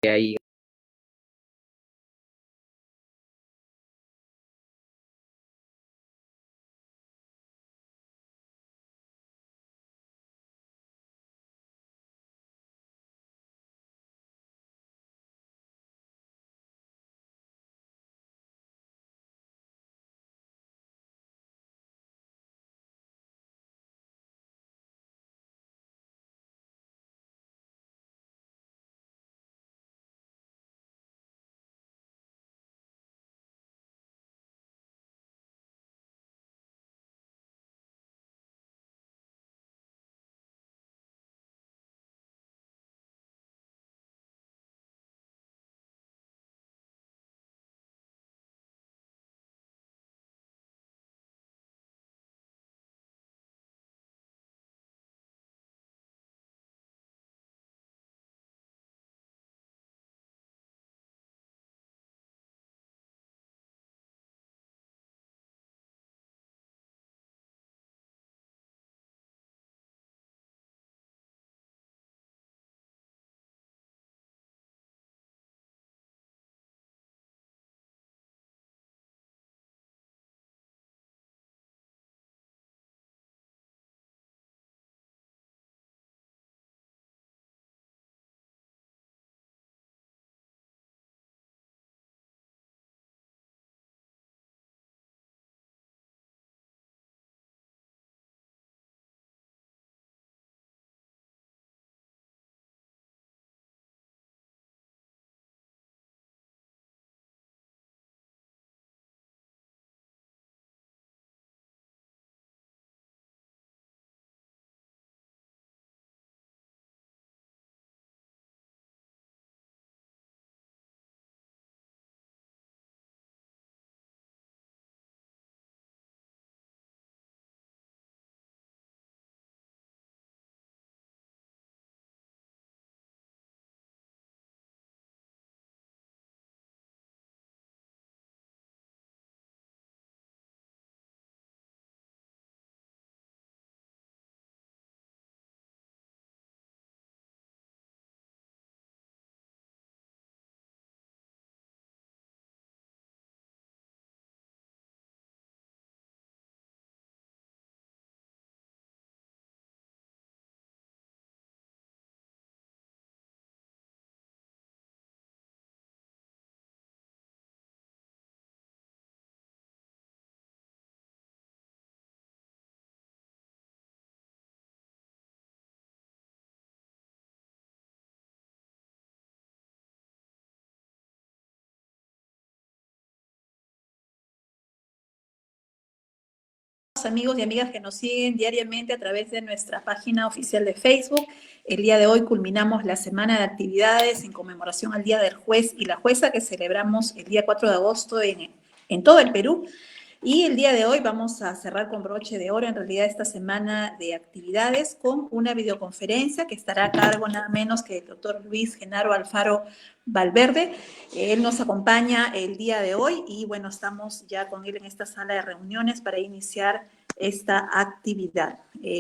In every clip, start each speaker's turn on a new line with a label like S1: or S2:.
S1: ahí.
S2: Amigos y amigas que nos siguen diariamente a través de nuestra página oficial de Facebook. El día de hoy culminamos la semana de actividades en conmemoración al Día del Juez y la Jueza que celebramos el día 4 de agosto en todo el Perú. Y el día de hoy vamos a cerrar con broche de oro, en realidad, esta semana de actividades con una videoconferencia que estará a cargo nada menos que el doctor Luis Genaro Alfaro Valverde. Él nos acompaña el día de hoy y bueno, estamos ya con él en esta sala de reuniones para iniciar esta actividad.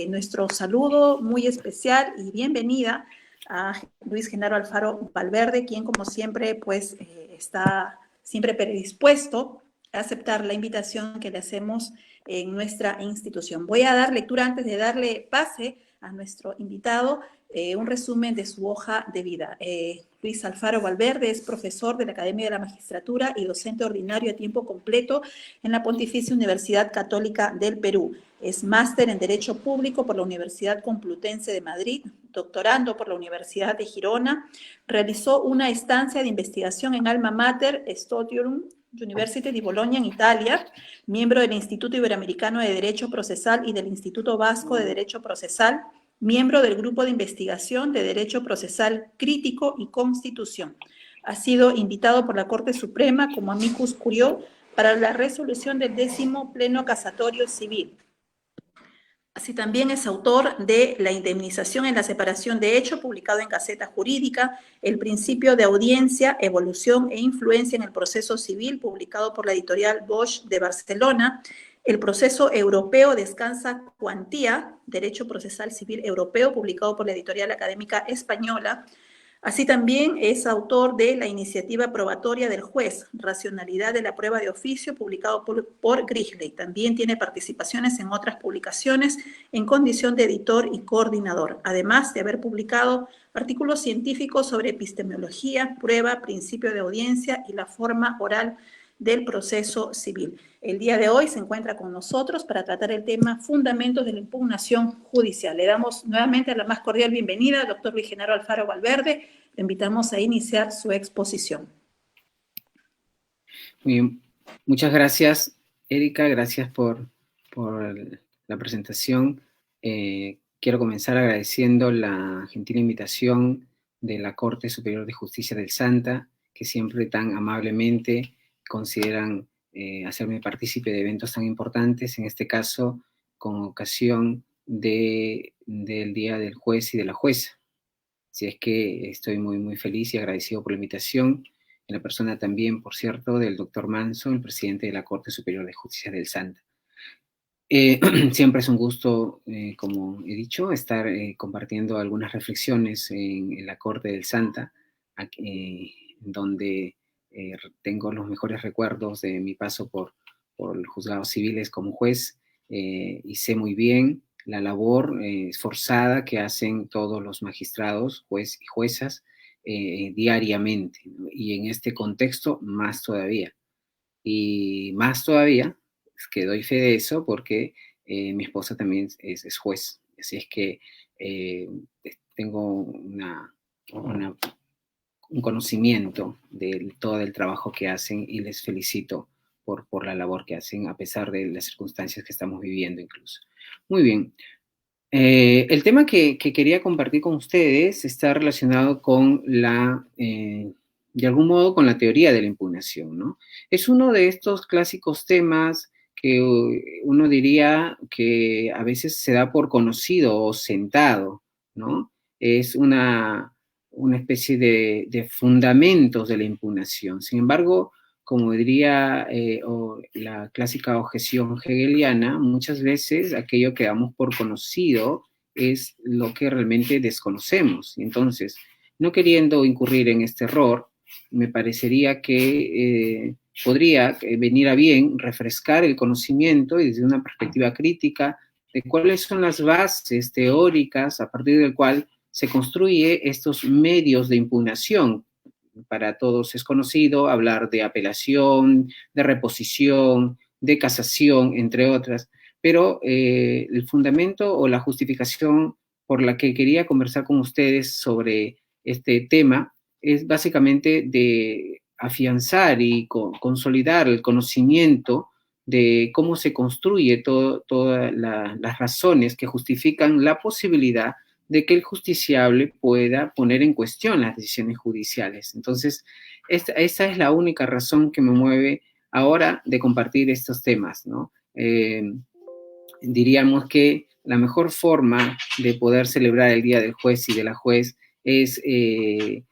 S2: Nuestro saludo muy especial y bienvenida a Luis Genaro Alfaro Valverde, quien como siempre pues está siempre predispuesto a aceptar la invitación que le hacemos en nuestra institución. Voy a dar lectura antes de darle pase a nuestro invitado, un resumen de su hoja de vida. Luis Alfaro Valverde es profesor de la Academia de la Magistratura y docente ordinario a tiempo completo en la Pontificia Universidad Católica del Perú. Es máster en Derecho Público por la Universidad Complutense de Madrid, doctorando por la Universidad de Girona. Realizó una estancia de investigación en Alma Mater Studiorum University di Bologna en Italia, miembro del Instituto Iberoamericano de Derecho Procesal y del Instituto Vasco de Derecho Procesal, miembro del Grupo de Investigación de Derecho Procesal Crítico y Constitución. Ha sido invitado por la Corte Suprema como amicus curiae para la resolución del 10º Pleno Casatorio Civil. Así también es autor de La indemnización en la separación de hecho, publicado en Gaceta Jurídica, El principio de audiencia, evolución e influencia en el proceso civil, publicado por la editorial Bosch de Barcelona, El proceso europeo descansa cuantía, Derecho procesal civil europeo, publicado por la editorial académica española, Así también es autor de la iniciativa probatoria del juez, Racionalidad de la prueba de oficio, publicado por Grisley. También tiene participaciones en otras publicaciones en condición de editor y coordinador, además de haber publicado artículos científicos sobre epistemología, prueba, principio de audiencia y la forma oral del proceso civil. El día de hoy se encuentra con nosotros para tratar el tema fundamentos de la impugnación judicial. Le damos nuevamente la más cordial bienvenida al doctor Luis Genaro Alfaro Valverde. Le invitamos a iniciar su exposición.
S1: Muy bien. Muchas gracias, Erika. Gracias por la presentación. Quiero comenzar agradeciendo la gentil invitación de la Corte Superior de Justicia del Santa, que siempre tan amablemente consideran hacerme partícipe de eventos tan importantes, en este caso con ocasión del Día del Juez y de la Jueza. Así es que estoy muy, muy feliz y agradecido por la invitación, en la persona también, por cierto, del doctor Manso, el presidente de la Corte Superior de Justicia del Santa. Siempre es un gusto, como he dicho, estar compartiendo algunas reflexiones en la Corte del Santa, donde tengo los mejores recuerdos de mi paso por los juzgados civiles como juez, y sé muy bien la labor esforzada que hacen todos los magistrados, juez y juezas, diariamente, ¿no? Y en este contexto más todavía. Y más todavía, es que doy fe de eso porque mi esposa también es juez. Así es que tengo un conocimiento de todo el trabajo que hacen y les felicito por la labor que hacen, a pesar de las circunstancias que estamos viviendo incluso. Muy bien. El tema que quería compartir con ustedes está relacionado con de algún modo, con la teoría de la impugnación, ¿no? Es uno de estos clásicos temas que uno diría que a veces se da por conocido o sentado, ¿no? Es una especie de fundamentos de la impugnación. Sin embargo, como diría la clásica objeción hegeliana, muchas veces aquello que damos por conocido es lo que realmente desconocemos. Entonces, no queriendo incurrir en este error, me parecería que podría venir a bien refrescar el conocimiento y desde una perspectiva crítica de cuáles son las bases teóricas a partir del cual se construye estos medios de impugnación. Para todos es conocido hablar de apelación, de reposición, de casación, entre otras, pero el fundamento o la justificación por la que quería conversar con ustedes sobre este tema es básicamente de afianzar y consolidar el conocimiento de cómo se construye todas las razones que justifican la posibilidad de que el justiciable pueda poner en cuestión las decisiones judiciales. Entonces, esa es la única razón que me mueve ahora de compartir estos temas, ¿no? Diríamos que la mejor forma de poder celebrar el Día del Juez y de la Juez es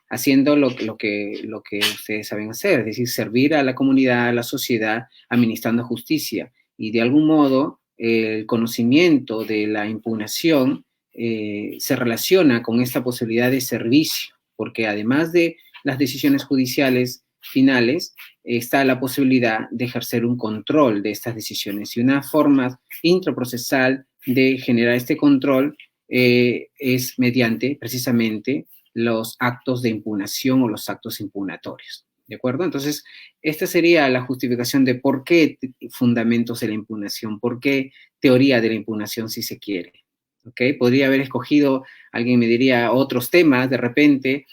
S1: haciendo lo que ustedes saben hacer, es decir, servir a la comunidad, a la sociedad, administrando justicia. Y de algún modo, el conocimiento de la impugnación se relaciona con esta posibilidad de servicio, porque además de las decisiones judiciales finales, está la posibilidad de ejercer un control de estas decisiones. Y una forma intraprocesal de generar este control es mediante precisamente los actos de impugnación o los actos impugnatorios. ¿De acuerdo? Entonces, esta sería la justificación de por qué fundamentos de la impugnación, por qué teoría de la impugnación si se quiere. ¿Okay? Podría haber escogido, alguien me diría, otros temas de repente,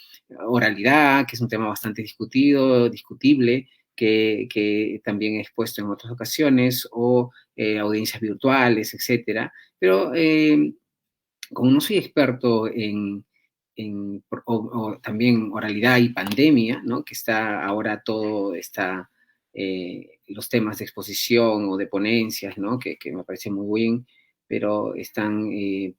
S1: oralidad, que es un tema bastante discutible, que también he expuesto en otras ocasiones, o audiencias virtuales, etcétera. Pero como no soy experto o también oralidad y pandemia, ¿no? Que está ahora los temas de exposición o de ponencias, ¿no? Que me parece muy bien, pero están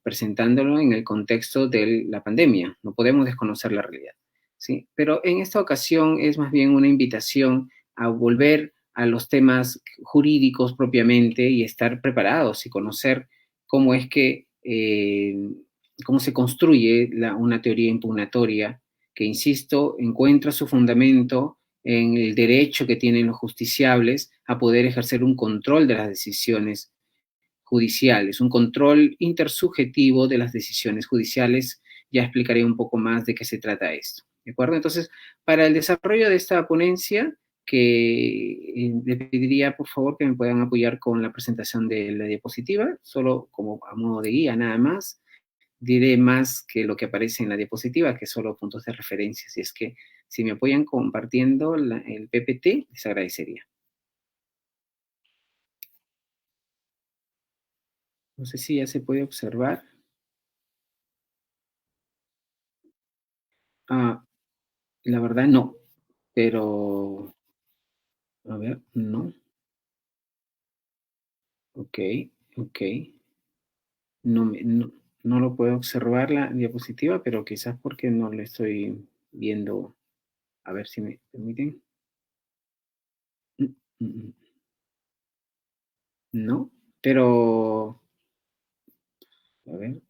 S1: presentándolo en el contexto de la pandemia. No podemos desconocer la realidad, ¿sí? Pero en esta ocasión es más bien una invitación a volver a los temas jurídicos propiamente y estar preparados y conocer cómo es que cómo se construye una teoría impugnatoria que, insisto, encuentra su fundamento en el derecho que tienen los justiciables a poder ejercer un control de las decisiones judiciales, un control intersubjetivo de las decisiones judiciales. Ya explicaré un poco más de qué se trata esto, ¿de acuerdo? Entonces, para el desarrollo de esta ponencia, que le pediría por favor que me puedan apoyar con la presentación de la diapositiva, solo como a modo de guía nada más. Diré más que lo que aparece en la diapositiva, que solo puntos de referencia. Si es que si me apoyan compartiendo el PPT, les agradecería. No sé si ya se puede observar. La verdad no, pero a ver, no. Ok, ok. No lo puedo observar la diapositiva, pero quizás porque no lo estoy viendo. A ver si me permiten. Mm, mm, mm. No, pero a ver.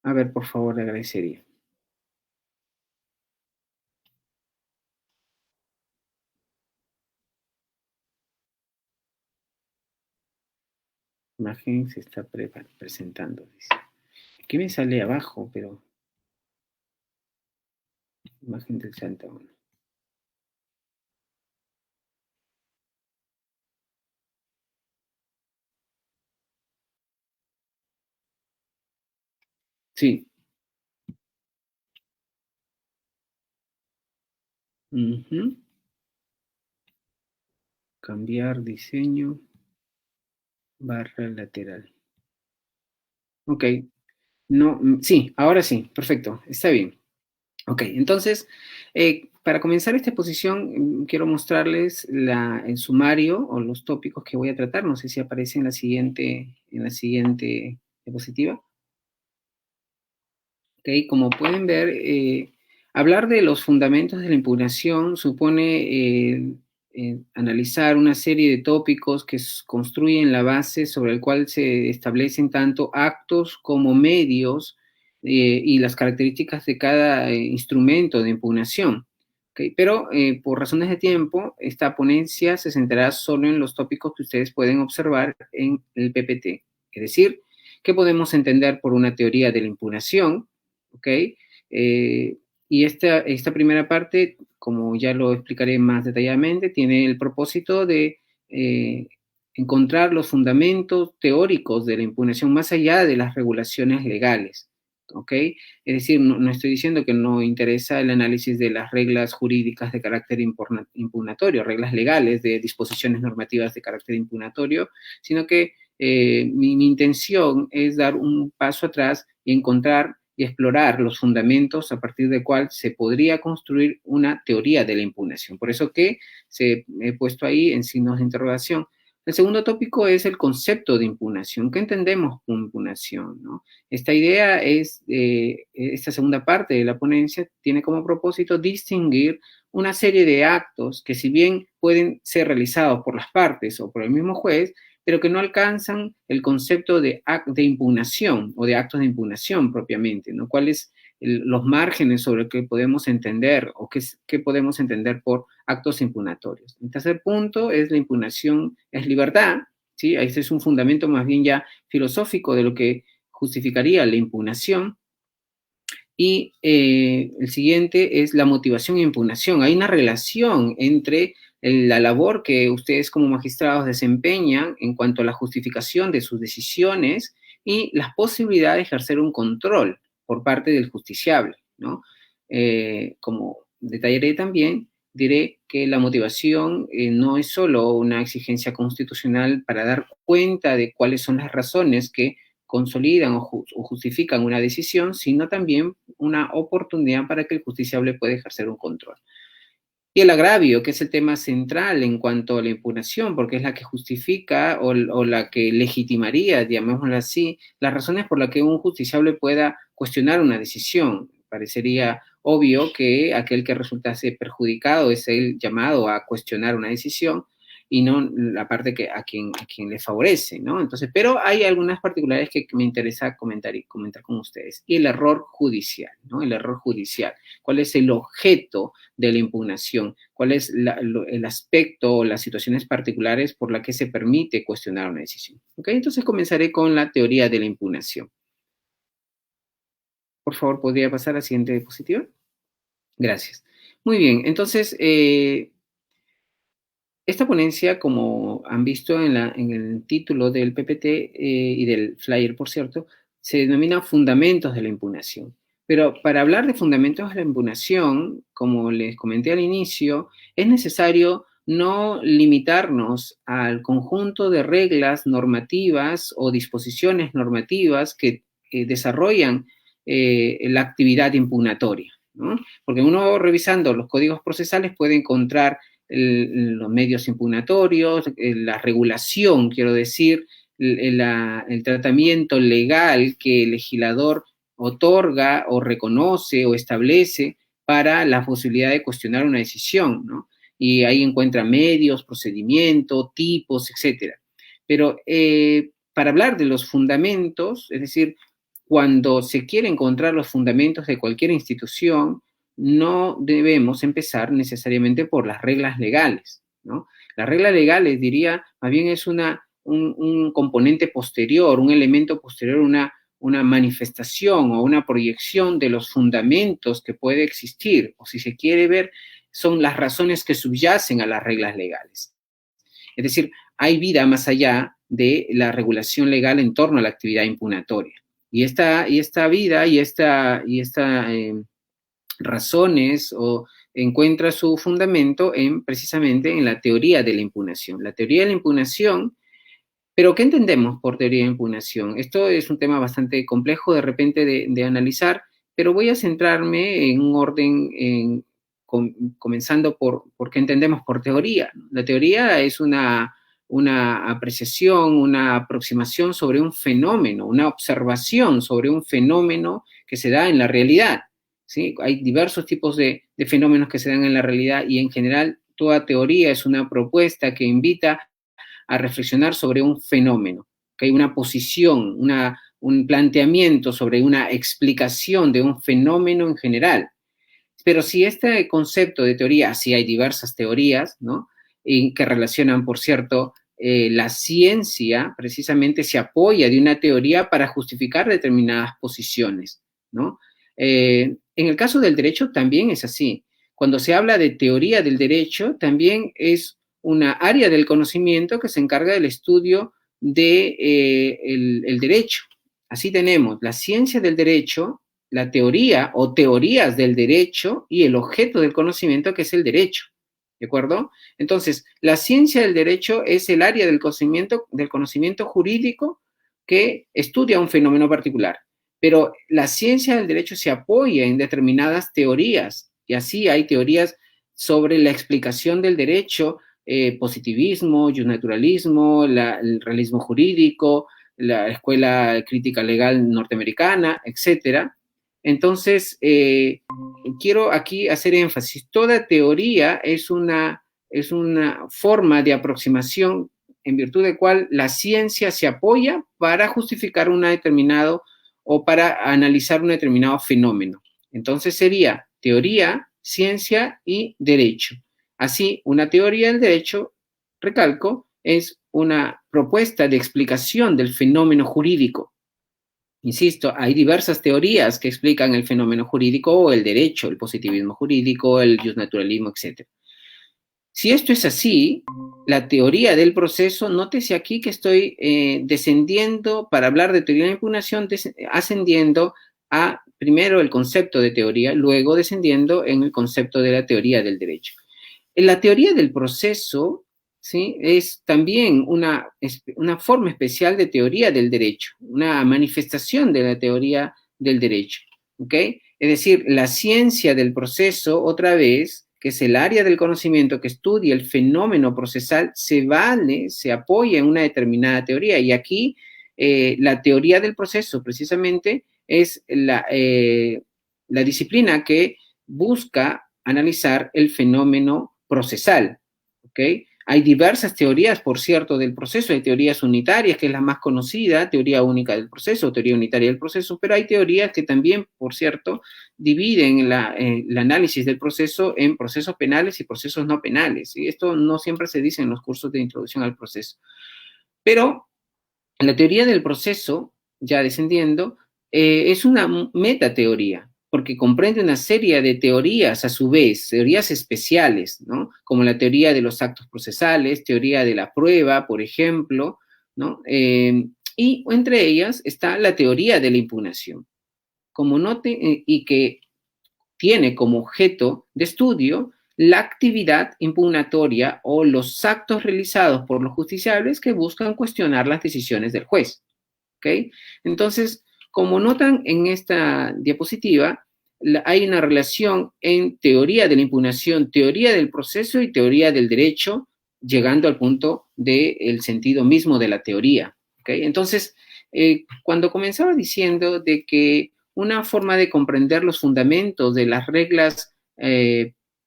S1: A ver, por favor, le agradecería. Imagen se está presentando, dice. Aquí me sale abajo, pero imagen del Santa Ana. Sí. Ujú. Cambiar diseño, barra lateral. Ok. No, sí, ahora sí, perfecto, está bien. Ok, entonces, para comenzar esta exposición, quiero mostrarles el sumario o los tópicos que voy a tratar. No sé si aparece en la siguiente diapositiva. Ok, como pueden ver, hablar de los fundamentos de la impugnación supone analizar una serie de tópicos que construyen la base sobre el cual se establecen tanto actos como medios y las características de cada instrumento de impugnación. Okay, pero por razones de tiempo, esta ponencia se centrará solo en los tópicos que ustedes pueden observar en el PPT. Es decir, ¿qué podemos entender por una teoría de la impugnación? ¿Ok? Y esta primera parte, como ya lo explicaré más detalladamente, tiene el propósito de encontrar los fundamentos teóricos de la impugnación más allá de las regulaciones legales. ¿Ok? Es decir, no estoy diciendo que no interesa el análisis de las reglas jurídicas de carácter impugnatorio, reglas legales de disposiciones normativas de carácter impugnatorio, sino que mi intención es dar un paso atrás y encontrar y explorar los fundamentos a partir del cual se podría construir una teoría de la impugnación. Por eso que he puesto ahí en signos de interrogación. El segundo tópico es el concepto de impugnación. ¿Qué entendemos por impugnación? ¿No? Esta idea es, esta segunda parte de la ponencia tiene como propósito distinguir una serie de actos que, si bien pueden ser realizados por las partes o por el mismo juez, pero que no alcanzan el concepto de impugnación o de actos de impugnación propiamente, ¿no? ¿Cuáles los márgenes sobre los que podemos entender o qué podemos entender por actos impugnatorios? El tercer punto es la impugnación, es libertad, ¿sí? Este es un fundamento más bien ya filosófico de lo que justificaría la impugnación. Y el siguiente es la motivación e impugnación. Hay una relación entre la labor que ustedes como magistrados desempeñan en cuanto a la justificación de sus decisiones y las posibilidades de ejercer un control por parte del justiciable, ¿no? Como detallaré también, diré que la motivación no es solo una exigencia constitucional para dar cuenta de cuáles son las razones que consolidan o justifican una decisión, sino también una oportunidad para que el justiciable pueda ejercer un control. Y el agravio, que es el tema central en cuanto a la impugnación, porque es la que justifica o la que legitimaría, llamémoslo así, las razones por las que un justiciable pueda cuestionar una decisión. Parecería obvio que aquel que resultase perjudicado es el llamado a cuestionar una decisión, y no la parte que a quien le favorece, ¿no? Entonces, pero hay algunas particularidades que me interesa comentar con ustedes. Y el error judicial, ¿no? El error judicial. ¿Cuál es el objeto de la impugnación? ¿Cuál es el aspecto o las situaciones particulares por las que se permite cuestionar una decisión? ¿Ok? Entonces comenzaré con la teoría de la impugnación. Por favor, ¿podría pasar a la siguiente diapositiva? Gracias. Muy bien, entonces, esta ponencia, como han visto en el título del PPT y del flyer, por cierto, se denomina Fundamentos de la Impugnación. Pero para hablar de fundamentos de la impugnación, como les comenté al inicio, es necesario no limitarnos al conjunto de reglas normativas o disposiciones normativas que desarrollan la actividad impugnatoria, ¿no? Porque uno revisando los códigos procesales puede encontrar los medios impugnatorios, la regulación, quiero decir, el tratamiento legal que el legislador otorga o reconoce o establece para la posibilidad de cuestionar una decisión, ¿no? Y ahí encuentra medios, procedimientos, tipos, etcétera. Pero para hablar de los fundamentos, es decir, cuando se quiere encontrar los fundamentos de cualquier institución, no debemos empezar necesariamente por las reglas legales, ¿no? Las reglas legales, diría, más bien es un componente posterior, un elemento posterior, una manifestación o una proyección de los fundamentos que puede existir, o si se quiere ver, son las razones que subyacen a las reglas legales. Es decir, hay vida más allá de la regulación legal en torno a la actividad impugnatoria. Y esta vida y esta razones o encuentra su fundamento precisamente en la teoría de la impugnación. La teoría de la impugnación, pero ¿qué entendemos por teoría de impugnación? Esto es un tema bastante complejo de repente de analizar, pero voy a centrarme en un orden, comenzando por qué entendemos por teoría. La teoría es una apreciación, una aproximación sobre un fenómeno, una observación sobre un fenómeno que se da en la realidad. ¿Sí? Hay diversos tipos de fenómenos que se dan en la realidad y en general toda teoría es una propuesta que invita a reflexionar sobre un fenómeno, que hay una posición, un planteamiento sobre una explicación de un fenómeno en general. Pero si este concepto de teoría, sí hay diversas teorías, ¿no? Y que relacionan, por cierto, la ciencia precisamente se apoya de una teoría para justificar determinadas posiciones, ¿no? En el caso del derecho también es así. Cuando se habla de teoría del derecho, también es una área del conocimiento que se encarga del estudio del derecho. Así tenemos la ciencia del derecho, la teoría o teorías del derecho y el objeto del conocimiento que es el derecho. ¿De acuerdo? Entonces, la ciencia del derecho es el área del conocimiento jurídico que estudia un fenómeno particular. Pero la ciencia del derecho se apoya en determinadas teorías, y así hay teorías sobre la explicación del derecho, positivismo, justnaturalismo, el realismo jurídico, la escuela crítica legal norteamericana, etcétera. Entonces, quiero aquí hacer énfasis. Toda teoría es una forma de aproximación en virtud de cual la ciencia se apoya para justificar una determinado o para analizar un determinado fenómeno. Entonces sería teoría, ciencia y derecho. Así, una teoría del derecho, recalco, es una propuesta de explicación del fenómeno jurídico. Insisto, hay diversas teorías que explican el fenómeno jurídico o el derecho, el positivismo jurídico, el justnaturalismo, etc. Si esto es así, la teoría del proceso, nótese aquí que estoy descendiendo, para hablar de teoría de la impugnación, ascendiendo a primero el concepto de teoría, luego descendiendo en el concepto de la teoría del derecho. En la teoría del proceso, ¿sí? Es también una forma especial de teoría del derecho, una manifestación de la teoría del derecho, ¿ok? Es decir, la ciencia del proceso, otra vez, que es el área del conocimiento que estudia el fenómeno procesal, se apoya en una determinada teoría. Y aquí la teoría del proceso precisamente es la disciplina que busca analizar el fenómeno procesal, ¿ok? Hay diversas teorías, por cierto, del proceso. Hay teorías unitarias, que es la más conocida, teoría única del proceso, teoría unitaria del proceso, pero hay teorías que también, por cierto, dividen el análisis del proceso en procesos penales y procesos no penales. Y esto no siempre se dice en los cursos de introducción al proceso. Pero la teoría del proceso, ya descendiendo, es una metateoría, porque comprende una serie de teorías a su vez, teorías especiales, ¿no? Como la teoría de los actos procesales, teoría de la prueba, por ejemplo, ¿no? Y entre ellas está la teoría de la impugnación, y que tiene como objeto de estudio la actividad impugnatoria o los actos realizados por los justiciables que buscan cuestionar las decisiones del juez. ¿Ok? Entonces, como notan en esta diapositiva, hay una relación en teoría de la impugnación, teoría del proceso y teoría del derecho, llegando al punto del sentido mismo de la teoría. ¿Ok? Entonces, cuando comenzaba diciendo de que una forma de comprender los fundamentos de las reglas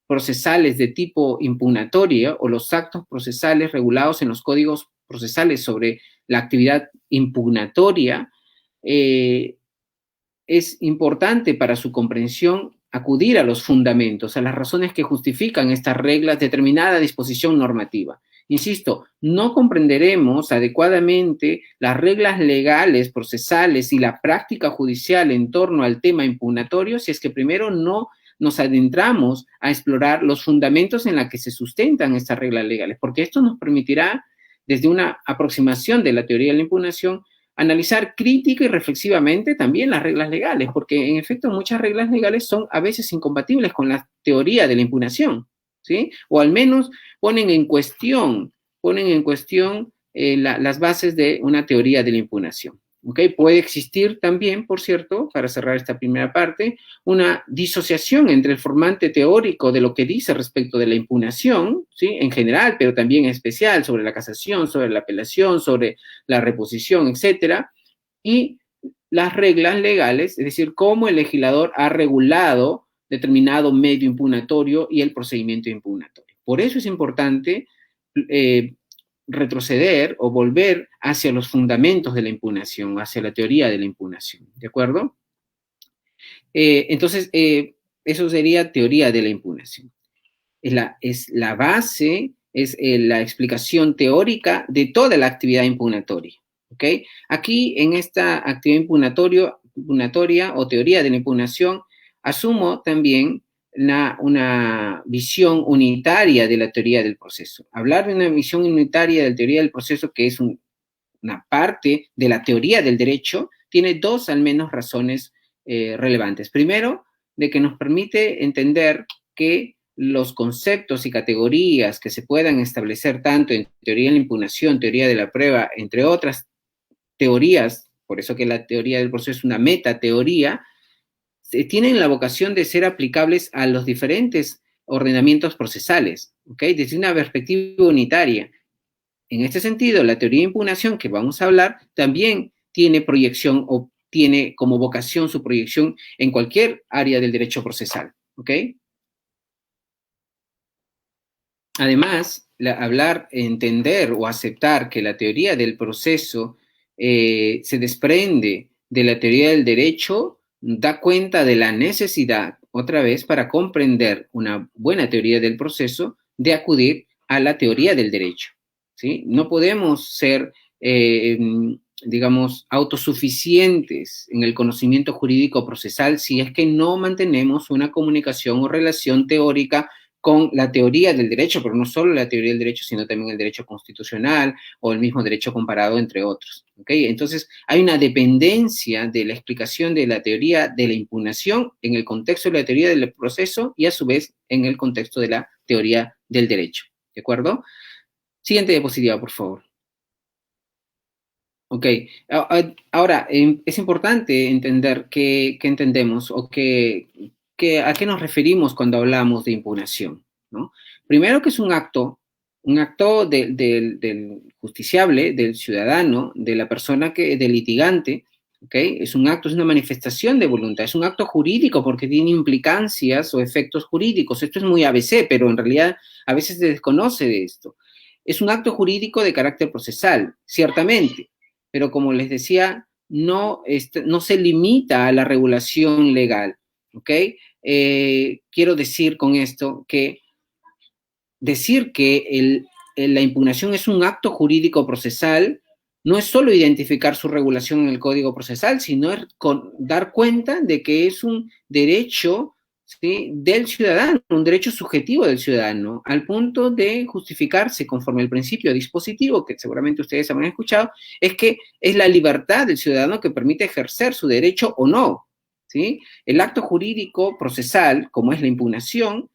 S1: procesales de tipo impugnatoria o los actos procesales regulados en los códigos procesales sobre la actividad impugnatoria, es importante para su comprensión acudir a los fundamentos, a las razones que justifican estas reglas de determinada disposición normativa. Insisto, no comprenderemos adecuadamente las reglas legales, procesales y la práctica judicial en torno al tema impugnatorio si es que primero no nos adentramos a explorar los fundamentos en los que se sustentan estas reglas legales, porque esto nos permitirá, desde una aproximación de la teoría de la impugnación, analizar crítica y reflexivamente también las reglas legales, porque en efecto muchas reglas legales son a veces incompatibles con la teoría de la impugnación, ¿sí? O al menos ponen en cuestión las bases de una teoría de la impugnación. ¿Okay? Puede existir también, por cierto, para cerrar esta primera parte, una disociación entre el formante teórico de lo que dice respecto de la impugnación, ¿sí? En general, pero también en especial sobre la casación, sobre la apelación, sobre la reposición, etcétera, y las reglas legales, es decir, cómo el legislador ha regulado determinado medio impugnatorio y el procedimiento impugnatorio. Por eso es importante retroceder o volver hacia los fundamentos de la impugnación, hacia la teoría de la impugnación, ¿de acuerdo? Entonces, eso sería teoría de la impugnación. Es la base, es la explicación teórica de toda la actividad impugnatoria, ¿ok? Aquí, en esta actividad impugnatoria o teoría de la impugnación, asumo también una visión unitaria de la teoría del proceso. Hablar de una visión unitaria de la teoría del proceso, que es una parte de la teoría del derecho, tiene dos al menos razones relevantes. Primero, de que nos permite entender que los conceptos y categorías que se puedan establecer tanto en teoría de la impugnación, teoría de la prueba, entre otras teorías, por eso que la teoría del proceso es una metateoría, tienen la vocación de ser aplicables a los diferentes ordenamientos procesales, ¿ok? Desde una perspectiva unitaria. En este sentido, la teoría de impugnación que vamos a hablar también tiene proyección o tiene como vocación su proyección en cualquier área del derecho procesal, ¿ok? Además, hablar, entender o aceptar que la teoría del proceso se desprende de la teoría del derecho da cuenta de la necesidad, otra vez, para comprender una buena teoría del proceso, de acudir a la teoría del derecho, ¿sí? No podemos ser, digamos, autosuficientes en el conocimiento jurídico procesal si es que no mantenemos una comunicación o relación teórica con la teoría del derecho, pero no solo la teoría del derecho, sino también el derecho constitucional o el mismo derecho comparado, entre otros. ¿Okay? Entonces, hay una dependencia de la explicación de la teoría de la impugnación en el contexto de la teoría del proceso y a su vez en el contexto de la teoría del derecho. ¿De acuerdo? Siguiente diapositiva, por favor. Ok, ahora es importante entender qué entendemos o a qué nos referimos cuando hablamos de impugnación, ¿no? Primero que es un acto del justiciable, del ciudadano, de la persona del litigante, ¿ok? Es un acto, es una manifestación de voluntad, es un acto jurídico porque tiene implicancias o efectos jurídicos. Esto es muy ABC, pero en realidad a veces se desconoce de esto. es un acto jurídico de carácter procesal, ciertamente, pero como les decía, no se limita a la regulación legal, ¿ok? Quiero decir con esto que decir que la impugnación es un acto jurídico procesal no es solo identificar su regulación en el Código Procesal, sino es dar cuenta de que es un derecho, ¿sí?, del ciudadano, un derecho subjetivo del ciudadano, al punto de justificarse conforme al principio dispositivo, que seguramente ustedes habrán escuchado, es que es la libertad del ciudadano que permite ejercer su derecho o no, ¿sí? El acto jurídico procesal, como es la impugnación,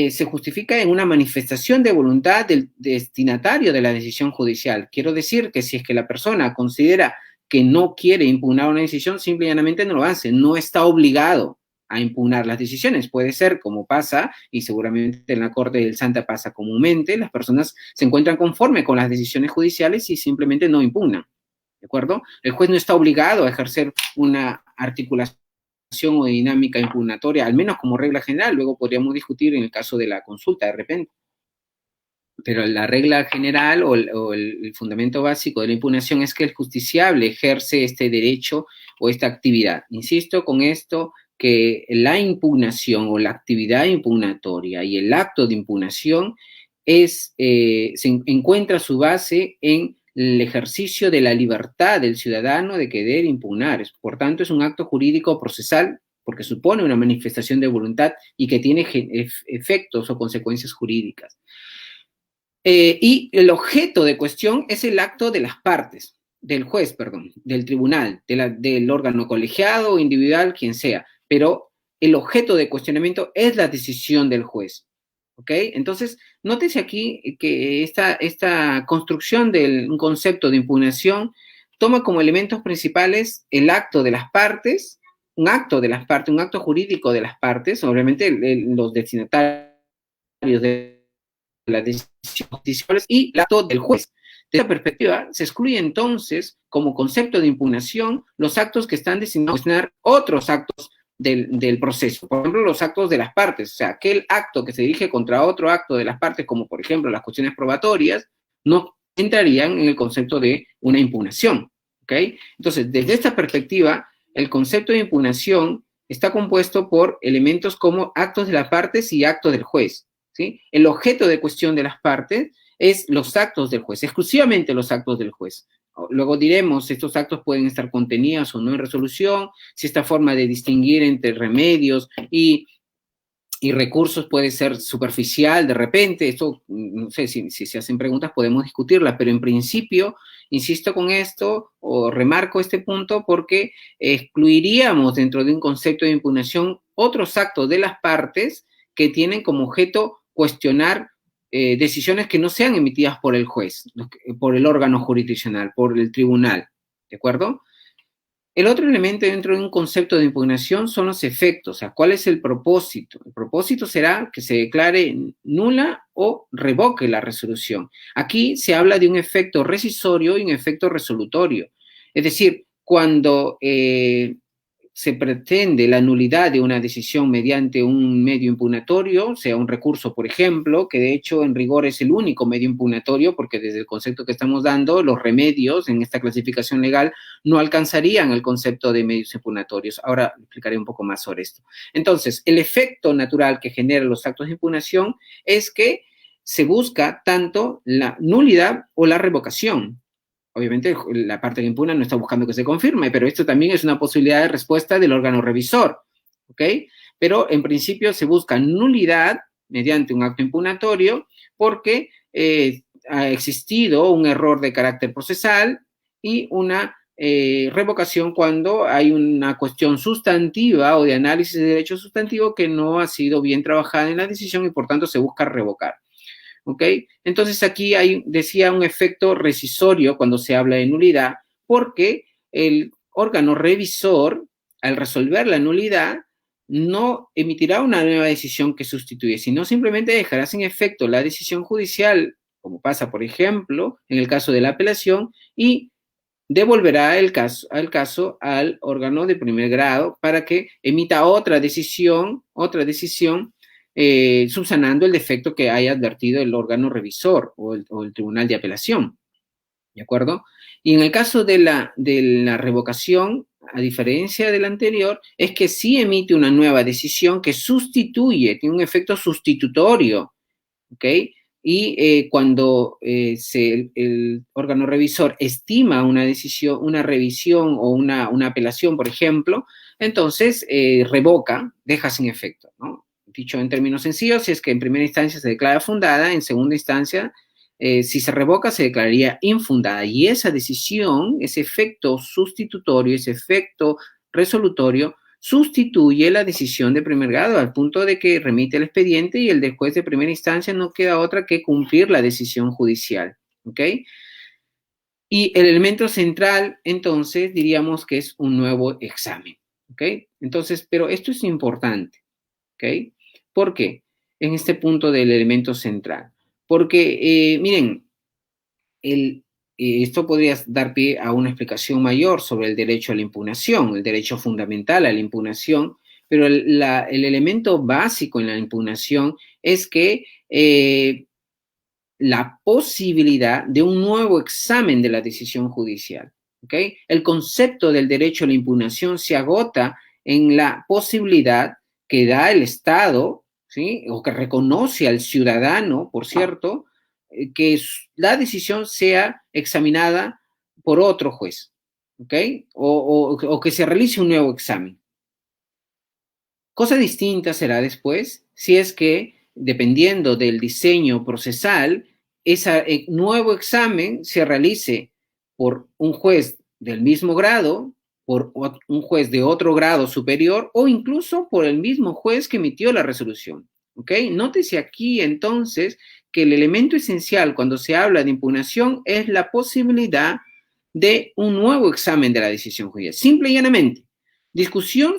S1: se justifica en una manifestación de voluntad del destinatario de la decisión judicial. Quiero decir que si es que la persona considera que no quiere impugnar una decisión, simple y llanamente no lo hace, no está obligado a impugnar las decisiones. Puede ser como pasa, y seguramente en la Corte del Santa pasa comúnmente, las personas se encuentran conforme con las decisiones judiciales y simplemente no impugnan, ¿de acuerdo? El juez no está obligado a ejercer una articulación o dinámica impugnatoria, al menos como regla general. Luego podríamos discutir en el caso de la consulta de repente. Pero la regla general o el fundamento básico de la impugnación es que el justiciable ejerce este derecho o esta actividad. Insisto con esto que la impugnación o la actividad impugnatoria y el acto de impugnación se encuentra su base en el ejercicio de la libertad del ciudadano de querer impugnar. Por tanto, es un acto jurídico procesal porque supone una manifestación de voluntad y que tiene efectos o consecuencias jurídicas. Y el objeto de cuestión es el acto de las partes, del juez, perdón, del tribunal, del órgano colegiado o individual, quien sea, pero el objeto de cuestionamiento es la decisión del juez. ¿Ok? Entonces, nótese aquí que esta construcción de un concepto de impugnación toma como elementos principales el acto de las partes, un acto jurídico de las partes, obviamente los destinatarios de las decisiones y el acto del juez. De esta perspectiva, se excluye entonces como concepto de impugnación los actos que están destinados a cuestionar otros actos del proceso. Por ejemplo, los actos de las partes, o sea, aquel acto que se dirige contra otro acto de las partes, como por ejemplo las cuestiones probatorias, no entrarían en el concepto de una impugnación, ¿ok? Entonces, desde esta perspectiva, el concepto de impugnación está compuesto por elementos como actos de las partes y actos del juez, ¿sí? El objeto de cuestión de las partes es los actos del juez, exclusivamente los actos del juez. Luego diremos si estos actos pueden estar contenidos o no en resolución, si esta forma de distinguir entre remedios y recursos puede ser superficial de repente. Esto, no sé, si se hacen preguntas podemos discutirlas, pero en principio, insisto con esto o remarco este punto porque excluiríamos dentro de un concepto de impugnación otros actos de las partes que tienen como objeto cuestionar decisiones que no sean emitidas por el juez, por el órgano jurisdiccional, por el tribunal, ¿de acuerdo? El otro elemento dentro de un concepto de impugnación son los efectos, o sea, ¿cuál es el propósito? El propósito será que se declare nula o revoque la resolución. Aquí se habla de un efecto rescisorio y un efecto resolutorio. Es decir, cuando se pretende la nulidad de una decisión mediante un medio impugnatorio, sea un recurso, por ejemplo, que de hecho en rigor es el único medio impugnatorio, porque desde el concepto que estamos dando, los remedios en esta clasificación legal no alcanzarían el concepto de medios impugnatorios. Ahora explicaré un poco más sobre esto. Entonces, el efecto natural que generan los actos de impugnación es que se busca tanto la nulidad o la revocación. Obviamente, la parte que impugna no está buscando que se confirme, pero esto también es una posibilidad de respuesta del órgano revisor, ¿ok? Pero en principio se busca nulidad mediante un acto impugnatorio porque ha existido un error de carácter procesal y una revocación cuando hay una cuestión sustantiva o de análisis de derecho sustantivo que no ha sido bien trabajada en la decisión y por tanto se busca revocar. ¿Ok? Entonces aquí decía un efecto rescisorio cuando se habla de nulidad, porque el órgano revisor, al resolver la nulidad, no emitirá una nueva decisión que sustituye, sino simplemente dejará sin efecto la decisión judicial, como pasa, por ejemplo, en el caso de la apelación, y devolverá el caso al órgano de primer grado para que emita otra decisión subsanando el defecto que haya advertido el órgano revisor o el tribunal de apelación. ¿De acuerdo? Y en el caso de la revocación, a diferencia del anterior, es que sí emite una nueva decisión que sustituye, tiene un efecto sustitutorio, ¿ok? Y cuando el órgano revisor estima una decisión, una revisión o una apelación, por ejemplo, entonces revoca, deja sin efecto, ¿no? Dicho en términos sencillos, si es que en primera instancia se declara fundada, en segunda instancia, si se revoca, se declararía infundada. Y esa decisión, ese efecto sustitutorio, ese efecto resolutorio, sustituye la decisión de primer grado al punto de que remite el expediente y el del juez de primera instancia no queda otra que cumplir la decisión judicial, ¿ok? Y el elemento central, entonces, diríamos que es un nuevo examen, ¿ok? Entonces, pero esto es importante, ¿ok? ¿Por qué? En este punto del elemento central. Porque, miren, esto podría dar pie a una explicación mayor sobre el derecho a la impugnación, el derecho fundamental a la impugnación, pero el elemento básico en la impugnación es que la posibilidad de un nuevo examen de la decisión judicial. ¿Okay? El concepto del derecho a la impugnación se agota en la posibilidad que da el Estado, ¿sí? O que reconoce al ciudadano, por cierto, que la decisión sea examinada por otro juez, ¿ok? O que se realice un nuevo examen. Cosa distinta será después si es que, dependiendo del diseño procesal, ese nuevo examen se realice por un juez del mismo grado, por un juez de otro grado superior o incluso por el mismo juez que emitió la resolución. ¿Ok? Nótese aquí entonces que el elemento esencial cuando se habla de impugnación es la posibilidad de un nuevo examen de la decisión judicial. Simple y llanamente. Discusión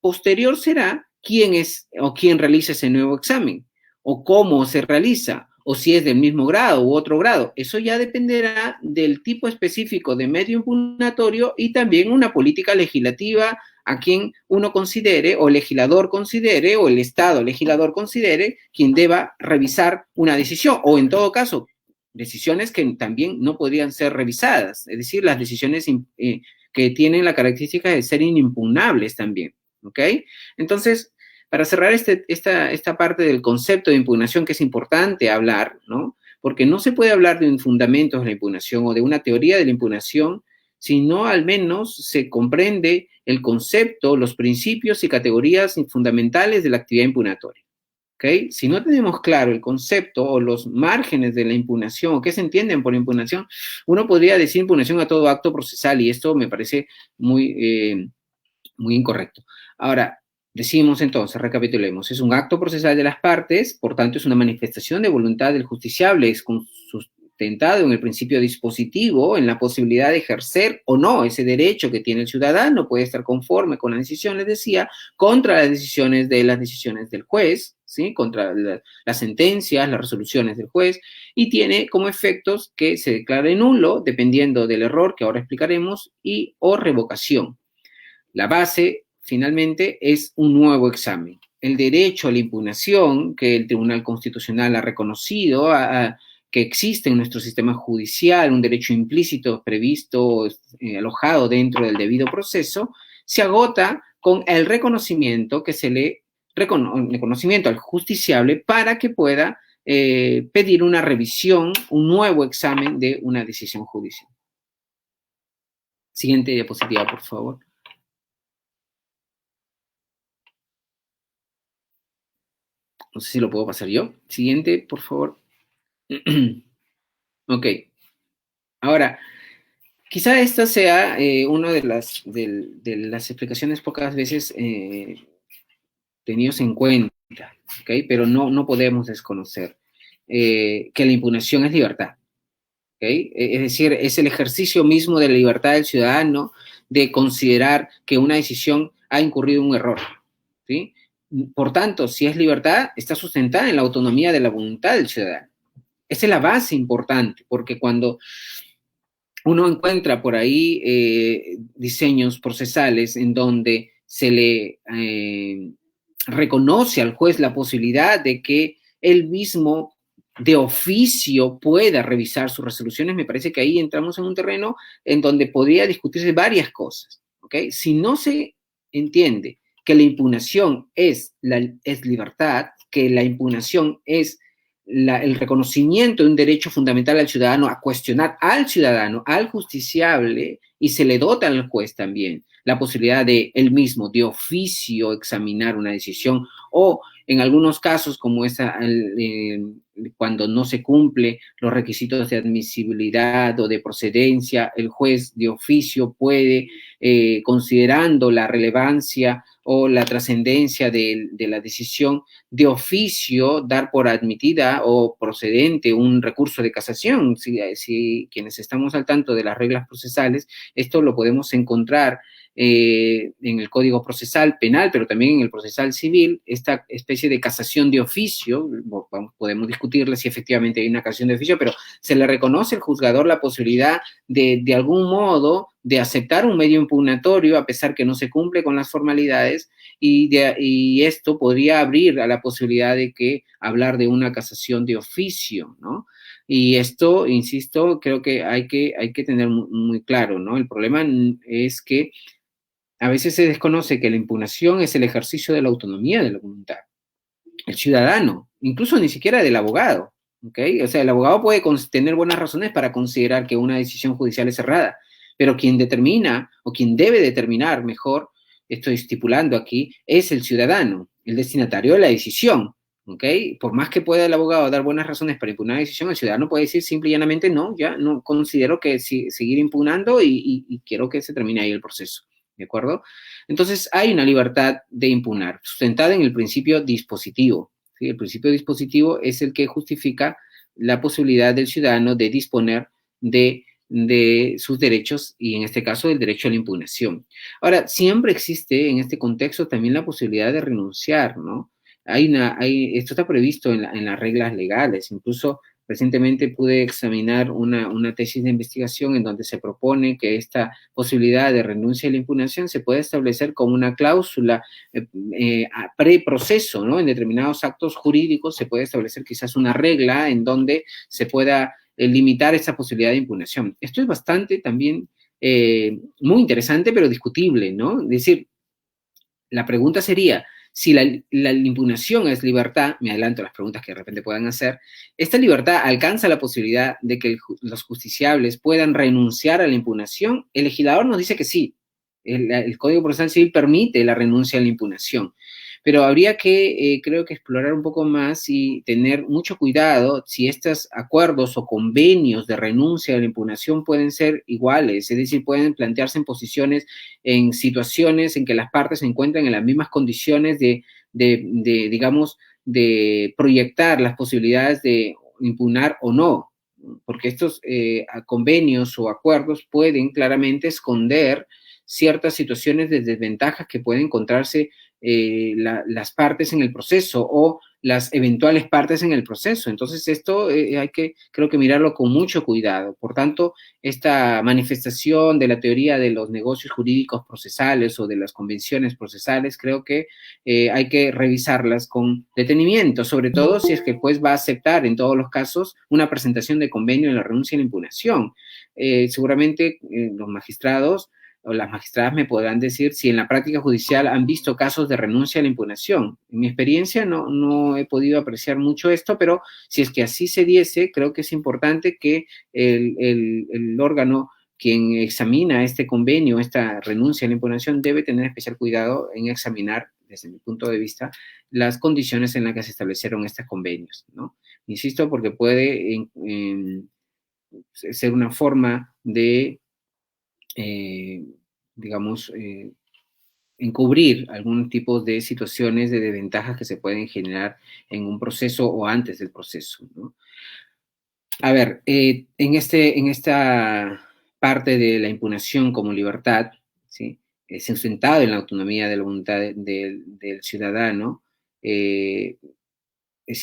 S1: posterior será quién es o quién realiza ese nuevo examen o cómo se realiza o si es del mismo grado u otro grado. Eso ya dependerá del tipo específico de medio impugnatorio y también una política legislativa a quien uno considere o el legislador considere o el Estado legislador considere quien deba revisar una decisión o en todo caso decisiones que también no podrían ser revisadas, es decir, las decisiones que tienen la característica de ser inimpugnables también, ¿ok? Entonces, para cerrar esta parte del concepto de impugnación que es importante hablar, ¿no? Porque no se puede hablar de un fundamento de la impugnación o de una teoría de la impugnación si no al menos se comprende el concepto, los principios y categorías fundamentales de la actividad impugnatoria. ¿Okay? Si no tenemos claro el concepto o los márgenes de la impugnación, o qué se entienden por impugnación, uno podría decir impugnación a todo acto procesal y esto me parece muy incorrecto. Ahora, decimos entonces, recapitulemos, es un acto procesal de las partes, por tanto es una manifestación de voluntad del justiciable, es sustentado en el principio dispositivo, en la posibilidad de ejercer o no ese derecho que tiene el ciudadano, puede estar conforme con la decisión, les decía, contra las decisiones del juez, ¿sí? Contra las sentencias, las resoluciones del juez, y tiene como efectos que se declare nulo, dependiendo del error que ahora explicaremos, y o revocación. La base, finalmente, es un nuevo examen. El derecho a la impugnación que el Tribunal Constitucional ha reconocido, que existe en nuestro sistema judicial, un derecho implícito previsto, alojado dentro del debido proceso, se agota con el reconocimiento que se le reconocimiento al justiciable para que pueda pedir una revisión, un nuevo examen de una decisión judicial. Siguiente diapositiva, por favor. No sé si lo puedo pasar yo. Siguiente, por favor. Ok. Ahora, quizá esta sea una de las explicaciones pocas veces tenidos en cuenta, ¿ok? Pero no podemos desconocer que la impugnación es libertad, ¿ok? Es decir, es el ejercicio mismo de la libertad del ciudadano de considerar que una decisión ha incurrido en un error, ¿sí? Por tanto, si es libertad, está sustentada en la autonomía de la voluntad del ciudadano. Esa es la base importante, porque cuando uno encuentra por ahí diseños procesales en donde se le reconoce al juez la posibilidad de que él mismo de oficio pueda revisar sus resoluciones, me parece que ahí entramos en un terreno en donde podría discutirse varias cosas, ¿ok? Si no se entiende que la impugnación es libertad, que la impugnación es el reconocimiento de un derecho fundamental al ciudadano a cuestionar al ciudadano, al justiciable, y se le dota al juez también la posibilidad de él mismo, de oficio, examinar una decisión, o en algunos casos, como cuando no se cumple los requisitos de admisibilidad o de procedencia, el juez de oficio puede, considerando la relevancia o la trascendencia de la decisión, de oficio dar por admitida o procedente un recurso de casación. Si quienes estamos al tanto de las reglas procesales, esto lo podemos encontrar en el Código Procesal Penal, pero también en el Procesal Civil, esta especie de casación de oficio. Podemos discutirle si efectivamente hay una casación de oficio, pero se le reconoce al juzgador la posibilidad de algún modo de aceptar un medio impugnatorio a pesar que no se cumple con las formalidades, y esto podría abrir a la posibilidad de que hablar de una casación de oficio, ¿no? Y esto, insisto, creo que hay que tener muy claro, ¿no? El problema es que a veces se desconoce que la impugnación es el ejercicio de la autonomía de la voluntad. El ciudadano, incluso ni siquiera del abogado, ¿ok? O sea, el abogado puede tener buenas razones para considerar que una decisión judicial es errada, pero quien determina, o quien debe determinar mejor, estoy estipulando aquí, es el ciudadano, el destinatario de la decisión, ¿ok? Por más que pueda el abogado dar buenas razones para impugnar la decisión, el ciudadano puede decir simple y llanamente, no, ya no considero que seguir impugnando y quiero que se termine ahí el proceso. ¿De acuerdo? Entonces, hay una libertad de impugnar, sustentada en el principio dispositivo. ¿Sí? El principio dispositivo es el que justifica la posibilidad del ciudadano de disponer de sus derechos, y en este caso del derecho a la impugnación. Ahora, siempre existe en este contexto también la posibilidad de renunciar, ¿no? Esto está previsto en las reglas legales, incluso recientemente pude examinar una tesis de investigación en donde se propone que esta posibilidad de renuncia a la impugnación se puede establecer como una cláusula preproceso, ¿no? En determinados actos jurídicos se puede establecer quizás una regla en donde se pueda limitar esa posibilidad de impugnación. Esto es bastante también muy interesante, pero discutible, ¿no? Es decir, la pregunta sería, si la impugnación es libertad, me adelanto a las preguntas que de repente puedan hacer, ¿esta libertad alcanza la posibilidad de que los justiciables puedan renunciar a la impugnación? El legislador nos dice que sí. El Código Procesal Civil permite la renuncia a la impugnación, pero habría que, creo que explorar un poco más y tener mucho cuidado si estos acuerdos o convenios de renuncia a la impugnación pueden ser iguales, es decir, pueden plantearse en posiciones, en situaciones en que las partes se encuentran en las mismas condiciones digamos, de proyectar las posibilidades de impugnar o no, porque estos convenios o acuerdos pueden claramente esconder ciertas situaciones de desventajas que pueden encontrarse las partes en el proceso o las eventuales partes en el proceso. Entonces, esto hay que, creo que mirarlo con mucho cuidado. Por tanto, esta manifestación de la teoría de los negocios jurídicos procesales o de las convenciones procesales, creo que hay que revisarlas con detenimiento, sobre todo si es que el juez va a aceptar en todos los casos una presentación de convenio en la renuncia y la impugnación. Seguramente los magistrados o las magistradas me podrán decir si en la práctica judicial han visto casos de renuncia a la impugnación. En mi experiencia no he podido apreciar mucho esto, pero si es que así se diese, creo que es importante que el órgano quien examina este convenio, esta renuncia a la impugnación, debe tener especial cuidado en examinar, desde mi punto de vista, las condiciones en las que se establecieron estos convenios, ¿no? Insisto, porque puede ser una forma de digamos, encubrir algún tipo de situaciones de desventajas que se pueden generar en un proceso o antes del proceso, ¿no? A ver, en esta parte de la impugnación como libertad, ¿sí? Sustentado en la autonomía de la voluntad del ciudadano, es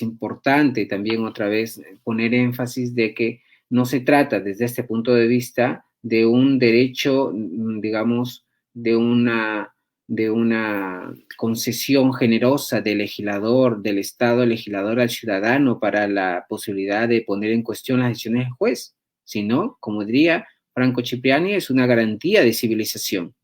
S1: importante también otra vez poner énfasis de que no se trata desde este punto de vista de un derecho, digamos, de una de una concesión generosa del legislador, del Estado legislador al ciudadano para la posibilidad de poner en cuestión las decisiones del juez, sino, como diría Franco Cipriani, es una garantía de civilización.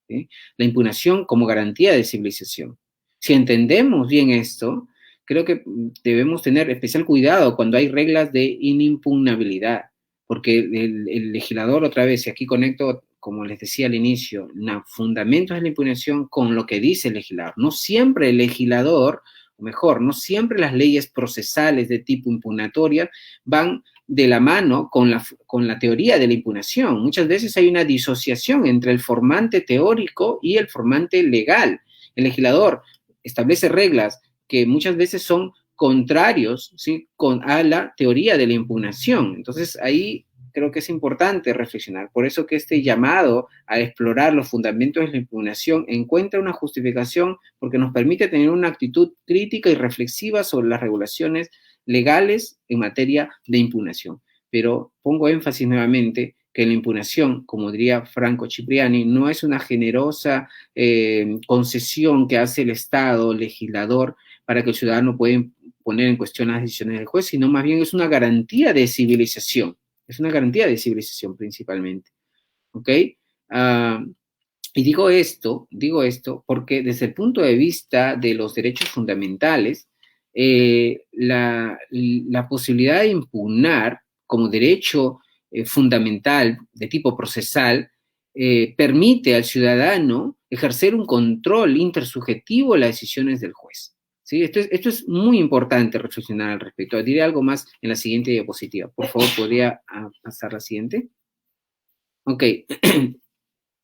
S1: ¿Sí? La impugnación como garantía de civilización. Si entendemos bien esto, creo que debemos tener especial cuidado cuando hay reglas de inimpugnabilidad, porque el legislador, otra vez, y aquí conecto, como les decía al inicio, fundamentos de la impugnación con lo que dice el legislador. No siempre el legislador, o mejor, no siempre las leyes procesales de tipo impugnatoria van de la mano con la teoría de la impugnación. Muchas veces hay una disociación entre el formante teórico y el formante legal. El legislador establece reglas que muchas veces son contrarios, ¿sí?, a la teoría de la impugnación. Entonces, ahí creo que es importante reflexionar. Por eso que este llamado a explorar los fundamentos de la impugnación encuentra una justificación porque nos permite tener una actitud crítica y reflexiva sobre las regulaciones legales en materia de impugnación. Pero pongo énfasis nuevamente que la impugnación, como diría Franco Cipriani, no es una generosa concesión que hace el Estado legislador para que el ciudadano pueda poner en cuestión las decisiones del juez, sino más bien es una garantía de civilización. Es una garantía de civilización principalmente. ¿Ok? Y digo esto porque desde el punto de vista de los derechos fundamentales, la posibilidad de impugnar como derecho fundamental de tipo procesal permite al ciudadano ejercer un control intersubjetivo de las decisiones del juez. ¿Sí? Esto es muy importante reflexionar al respecto. Diré algo más en la siguiente diapositiva. Por favor, ¿podría pasar la siguiente? Ok.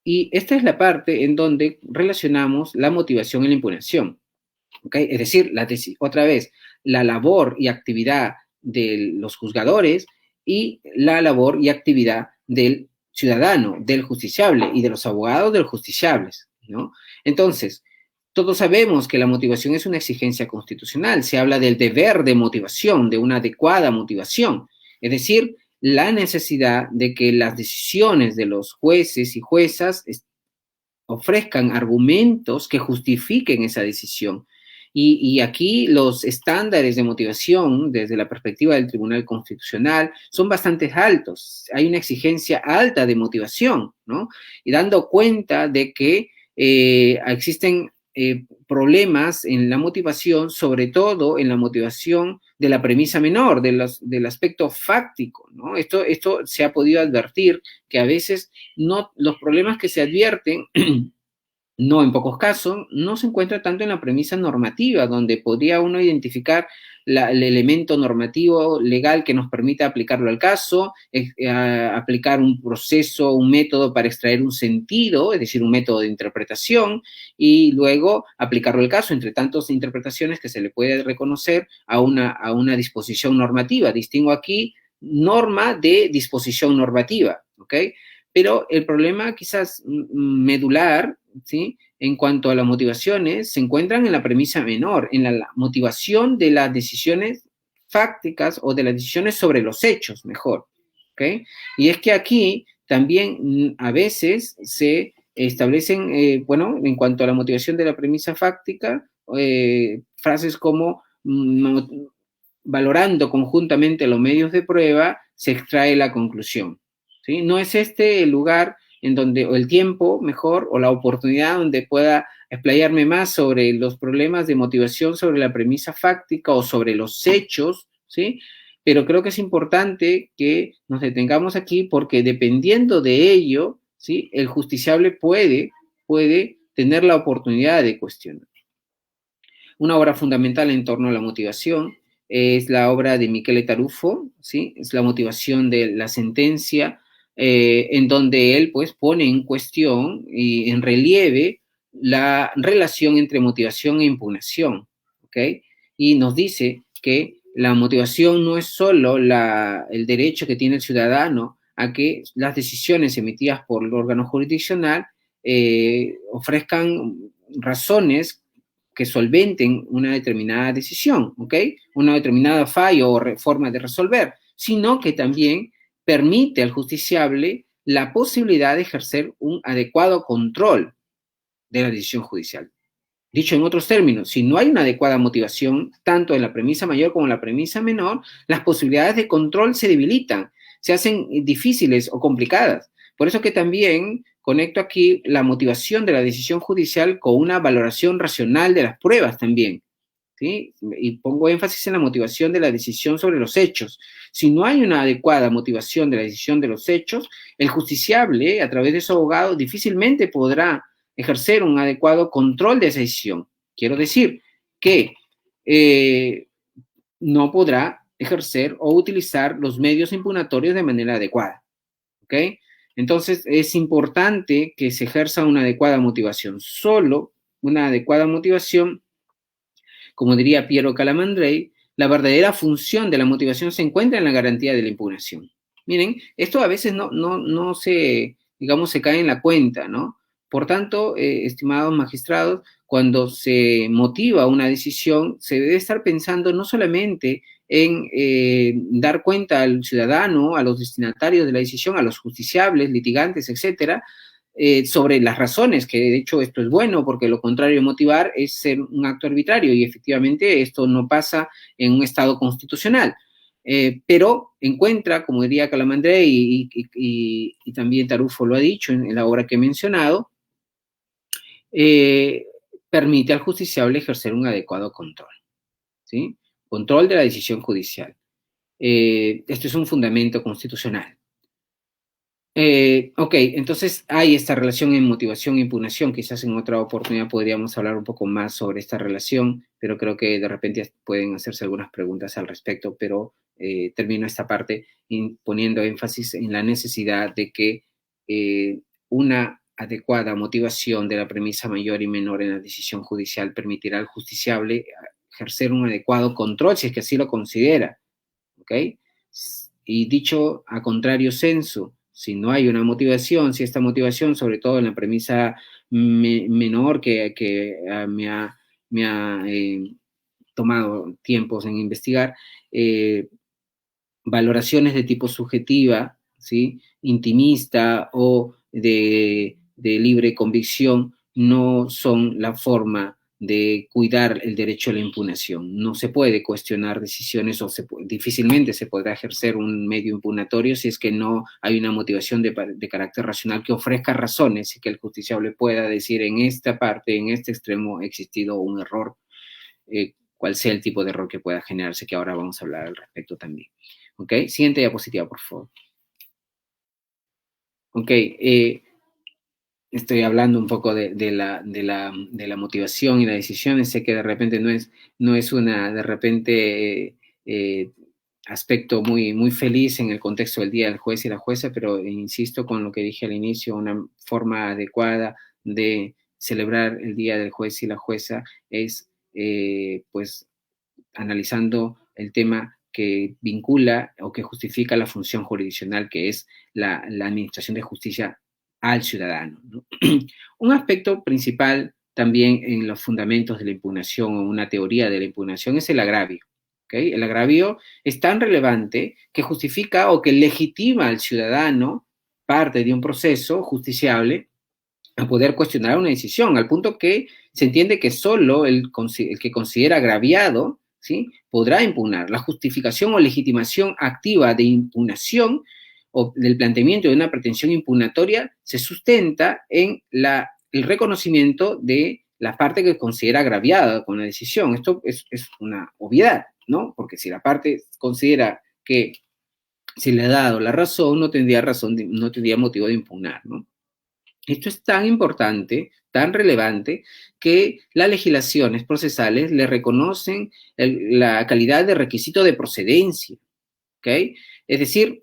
S1: Y esta es la parte en donde relacionamos la motivación y la impugnación. ¿Okay? Es decir, otra vez, la labor y actividad de los juzgadores y la labor y actividad del ciudadano, del justiciable y de los abogados de los justiciables, ¿no? Entonces, todos sabemos que la motivación es una exigencia constitucional. Se habla del deber de motivación, de una adecuada motivación. Es decir, la necesidad de que las decisiones de los jueces y juezas ofrezcan argumentos que justifiquen esa decisión. Y aquí los estándares de motivación, desde la perspectiva del Tribunal Constitucional, son bastante altos. Hay una exigencia alta de motivación, ¿no? Y dando cuenta de que existen problemas en la motivación, sobre todo en la motivación de la premisa menor, del aspecto fáctico, ¿no? Esto se ha podido advertir que a veces los problemas que se advierten no en pocos casos, no se encuentra tanto en la premisa normativa, donde podría uno identificar el elemento normativo legal que nos permita aplicarlo al caso, aplicar un proceso, un método para extraer un sentido, es decir, un método de interpretación, y luego aplicarlo al caso, entre tantas interpretaciones que se le puede reconocer a una disposición normativa. Distingo aquí norma de disposición normativa, ¿ok? Pero el problema quizás medular, ¿sí?, en cuanto a las motivaciones, se encuentran en la premisa menor, en la motivación de las decisiones fácticas o de las decisiones sobre los hechos, mejor. ¿Okay? Y es que aquí también a veces se establecen, en cuanto a la motivación de la premisa fáctica, frases como valorando conjuntamente los medios de prueba, se extrae la conclusión. ¿Sí? No es este el lugar en donde, o el tiempo mejor, o la oportunidad donde pueda explayarme más sobre los problemas de motivación sobre la premisa fáctica o sobre los hechos, ¿sí? Pero creo que es importante que nos detengamos aquí porque dependiendo de ello, ¿sí?, el justiciable puede tener la oportunidad de cuestionar. Una obra fundamental en torno a la motivación es la obra de Michele Tarufo, ¿sí? Es la motivación de la sentencia, en donde él pues pone en cuestión y en relieve la relación entre motivación e impugnación, ¿ok? Y nos dice que la motivación no es solo el derecho que tiene el ciudadano a que las decisiones emitidas por el órgano jurisdiccional ofrezcan razones que solventen una determinada decisión, ¿ok? Una determinada fallo o forma de resolver, sino que también permite al justiciable la posibilidad de ejercer un adecuado control, de la decisión judicial. Dicho en otros términos, si no hay una adecuada motivación, tanto en la premisa mayor como en la premisa menor, las posibilidades de control se debilitan, se hacen difíciles o complicadas. Por eso que también conecto aquí la motivación de la decisión judicial con una valoración racional de las pruebas también, ¿sí? Y pongo énfasis en la motivación de la decisión sobre los hechos. Si no hay una adecuada motivación de la decisión de los hechos, el justiciable, a través de su abogado, difícilmente podrá ejercer un adecuado control de esa decisión. Quiero decir que no podrá ejercer o utilizar los medios impugnatorios de manera adecuada. ¿Ok? Entonces, es importante que se ejerza una adecuada motivación. Solo una adecuada motivación, como diría Piero Calamandrei, la verdadera función de la motivación se encuentra en la garantía de la impugnación. Miren, esto a veces no se, digamos, se cae en la cuenta, ¿no? Por tanto, estimados magistrados, cuando se motiva una decisión, se debe estar pensando no solamente en dar cuenta al ciudadano, a los destinatarios de la decisión, a los justiciables, litigantes, etcétera, sobre las razones, que de hecho esto es bueno, porque lo contrario de motivar es ser un acto arbitrario y efectivamente esto no pasa en un Estado constitucional. Pero encuentra, como diría Calamandrei y también Tarufo lo ha dicho en la obra que he mencionado, permite al justiciable ejercer un adecuado control, ¿sí? Control de la decisión judicial. Esto es un fundamento constitucional. Ok, entonces hay esta relación en motivación e impugnación. Quizás en otra oportunidad podríamos hablar un poco más sobre esta relación, pero creo que de repente pueden hacerse algunas preguntas al respecto, pero termino esta parte poniendo énfasis en la necesidad de que una adecuada motivación de la premisa mayor y menor en la decisión judicial permitirá al justiciable ejercer un adecuado control, si es que así lo considera, ¿ok? Y dicho a contrario sensu, si no hay una motivación, si esta motivación, sobre todo en la premisa menor que me ha tomado tiempos en investigar, valoraciones de tipo subjetiva, ¿sí? Intimista o de libre convicción, no son la forma de cuidar el derecho a la impugnación. No se puede cuestionar decisiones o difícilmente se podrá ejercer un medio impugnatorio si es que no hay una motivación de carácter racional que ofrezca razones y que el justiciable pueda decir en esta parte, en este extremo, ha existido un error, cual sea el tipo de error que pueda generarse, que ahora vamos a hablar al respecto también. ¿Ok? Siguiente diapositiva, por favor. Ok, estoy hablando un poco de la motivación y la decisión. Sé que de repente no es una, de repente, aspecto muy feliz en el contexto del Día del Juez y la Jueza, pero insisto con lo que dije al inicio, una forma adecuada de celebrar el Día del Juez y la Jueza es, pues, analizando el tema que vincula o que justifica la función jurisdiccional, que es la administración de justicia al ciudadano, ¿no? Un aspecto principal también en los fundamentos de la impugnación o una teoría de la impugnación es el agravio. ¿Okay? El agravio es tan relevante que justifica o que legitima al ciudadano parte de un proceso justiciable a poder cuestionar una decisión, al punto que se entiende que solo el que considera agraviado, ¿sí?, podrá impugnar. La justificación o legitimación activa de impugnación o del planteamiento de una pretensión impugnatoria se sustenta en el reconocimiento de la parte que considera agraviada con la decisión. Esto es una obviedad, ¿no? Porque si la parte considera que se le ha dado la razón, no tendría motivo de impugnar, ¿no? Esto es tan importante, tan relevante, que las legislaciones procesales le reconocen la calidad de requisito de procedencia, ¿ok? Es decir,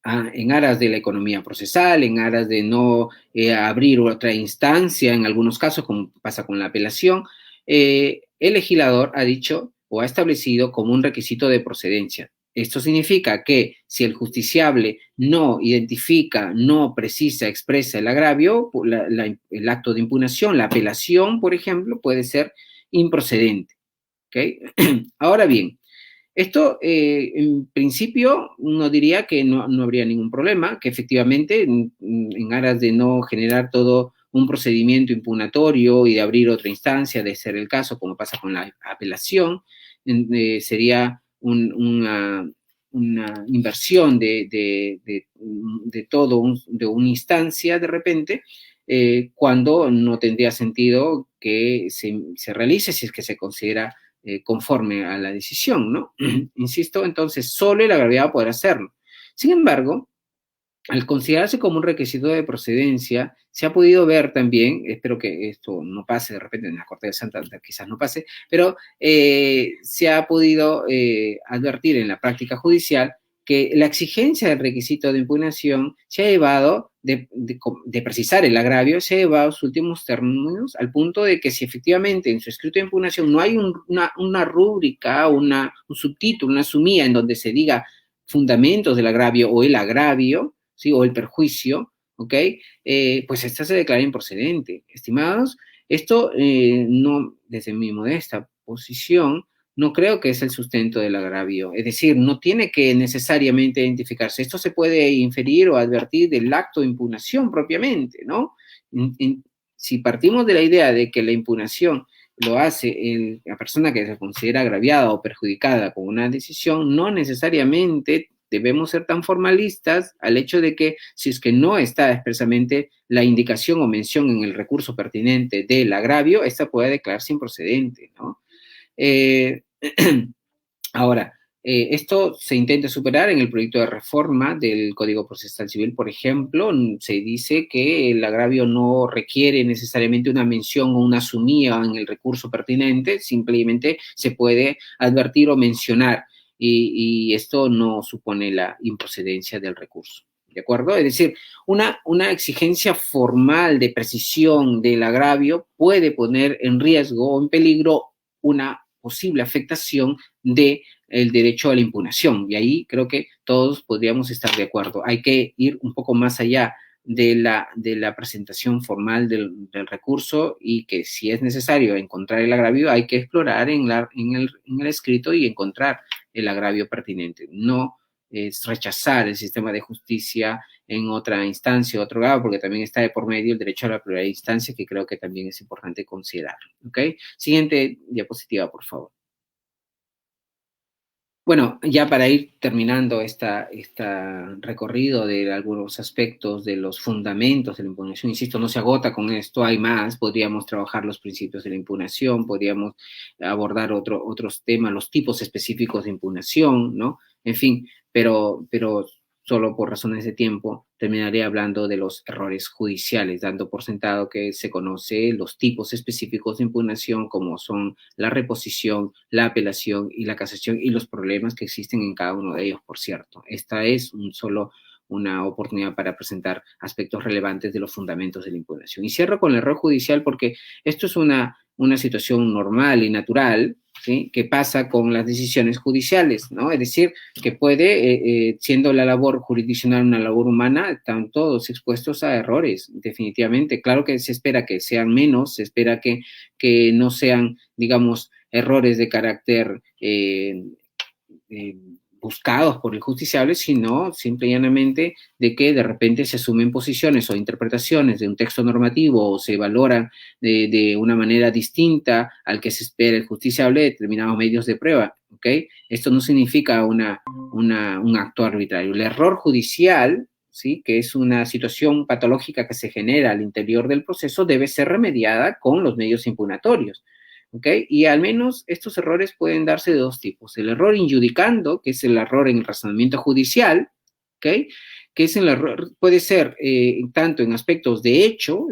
S1: en aras de la economía procesal, en aras de no abrir otra instancia, en algunos casos, como pasa con la apelación, el legislador ha dicho o ha establecido como un requisito de procedencia. Esto significa que si el justiciable no identifica, no precisa, expresa el agravio, el acto de impugnación, la apelación, por ejemplo, puede ser improcedente. ¿Okay? Ahora bien, esto, en principio, uno diría que no habría ningún problema, que efectivamente, en aras de no generar todo un procedimiento impugnatorio y de abrir otra instancia, de ser el caso, como pasa con la apelación, sería una inversión de una instancia de repente, cuando no tendría sentido que se realice si es que se considera conforme a la decisión, ¿no? Insisto, entonces, solo el agraviado podrá hacerlo. Sin embargo, al considerarse como un requisito de procedencia, se ha podido ver también, espero que esto no pase de repente en la Corte de Santander, quizás no pase, pero se ha podido advertir en la práctica judicial que la exigencia del requisito de impugnación se ha llevado, de precisar el agravio, se ha llevado a sus últimos términos al punto de que si efectivamente en su escrito de impugnación no hay una rúbrica, un subtítulo, una sumía en donde se diga fundamentos del agravio o el agravio, ¿sí? O el perjuicio, ¿ok? Pues esta se declara improcedente. Estimados, esto no, desde mi modesta posición, no creo que es el sustento del agravio. Es decir, no tiene que necesariamente identificarse. Esto se puede inferir o advertir del acto de impugnación propiamente, ¿no? Si partimos de la idea de que la impugnación lo hace la persona que se considera agraviada o perjudicada con una decisión, no necesariamente debemos ser tan formalistas al hecho de que si es que no está expresamente la indicación o mención en el recurso pertinente del agravio, esta puede declararse improcedente, ¿no? Ahora, esto se intenta superar en el proyecto de reforma del Código Procesal Civil, por ejemplo, se dice que el agravio no requiere necesariamente una mención o una sumía en el recurso pertinente, simplemente se puede advertir o mencionar, y esto no supone la improcedencia del recurso. ¿De acuerdo? Es decir, una exigencia formal de precisión del agravio puede poner en riesgo o en peligro una posible afectación del derecho a la impugnación. Y ahí creo que todos podríamos estar de acuerdo. Hay que ir un poco más allá de la presentación formal del recurso, y que si es necesario encontrar el agravio, hay que explorar en el escrito y encontrar el agravio pertinente. No es rechazar el sistema de justicia en otra instancia, otro grado, porque también está de por medio el derecho a la primera instancia, que creo que también es importante considerar. ¿Ok? Siguiente diapositiva, por favor. Bueno, ya para ir terminando este recorrido de algunos aspectos de los fundamentos de la impugnación, insisto, no se agota con esto, hay más, podríamos trabajar los principios de la impugnación, podríamos abordar otros temas, los tipos específicos de impugnación, ¿no? En fin, pero solo por razones de tiempo terminaré hablando de los errores judiciales, dando por sentado que se conoce los tipos específicos de impugnación, como son la reposición, la apelación y la casación, y los problemas que existen en cada uno de ellos, por cierto. Esta es solo una oportunidad para presentar aspectos relevantes de los fundamentos de la impugnación. Y cierro con el error judicial porque esto es una situación normal y natural, ¿sí? Que pasa con las decisiones judiciales, ¿no? Es decir, que puede, siendo la labor jurisdiccional una labor humana, están todos expuestos a errores, definitivamente. Claro que se espera que sean menos, se espera que no sean, digamos, errores de carácter buscados por el justiciable, sino simple y llanamente de que de repente se asumen posiciones o interpretaciones de un texto normativo o se valoran de una manera distinta al que se espera el justiciable de determinados medios de prueba, ¿ok? Esto no significa un acto arbitrario. El error judicial, ¿sí? Que es una situación patológica que se genera al interior del proceso, debe ser remediada con los medios impugnatorios. ¿Ok? Y al menos estos errores pueden darse de dos tipos. El error injudicando, que es el error en el razonamiento judicial, ¿ok? Que es el error, puede ser tanto en aspectos de hecho,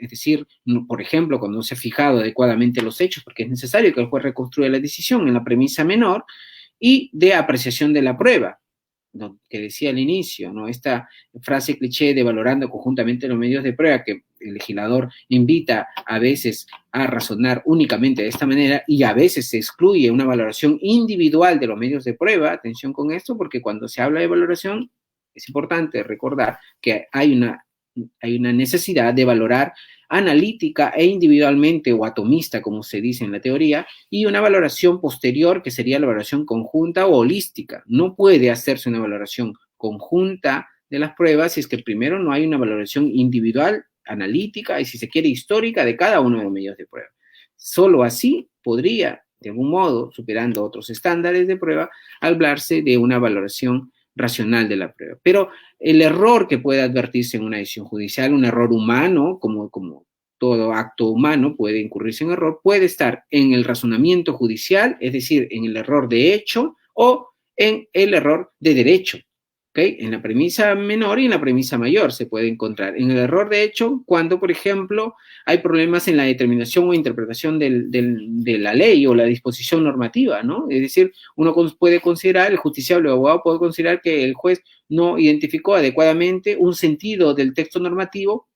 S1: es decir, por ejemplo, cuando no se ha fijado adecuadamente los hechos, porque es necesario que el juez reconstruya la decisión en la premisa menor, y de apreciación de la prueba, que decía al inicio, ¿no? Esta frase cliché de valorando conjuntamente los medios de prueba, que el legislador invita a veces a razonar únicamente de esta manera, y a veces se excluye una valoración individual de los medios de prueba. Atención con esto, porque cuando se habla de valoración es importante recordar que hay una necesidad de valorar analítica e individualmente o atomista, como se dice en la teoría, y una valoración posterior que sería la valoración conjunta o holística. No puede hacerse una valoración conjunta de las pruebas si es que primero no hay una valoración individual analítica y, si se quiere, histórica de cada uno de los medios de prueba. Solo así podría, de algún modo, superando otros estándares de prueba, hablarse de una valoración racional de la prueba. Pero el error que puede advertirse en una decisión judicial, un error humano, como todo acto humano puede incurrirse en error, puede estar en el razonamiento judicial, es decir, en el error de hecho o en el error de derecho. ¿Okay? En la premisa menor y en la premisa mayor se puede encontrar. En el error de hecho, cuando, por ejemplo, hay problemas en la determinación o interpretación de la ley o la disposición normativa, ¿no? Es decir, uno puede considerar, el justiciable o abogado puede considerar que el juez no identificó adecuadamente un sentido del texto normativo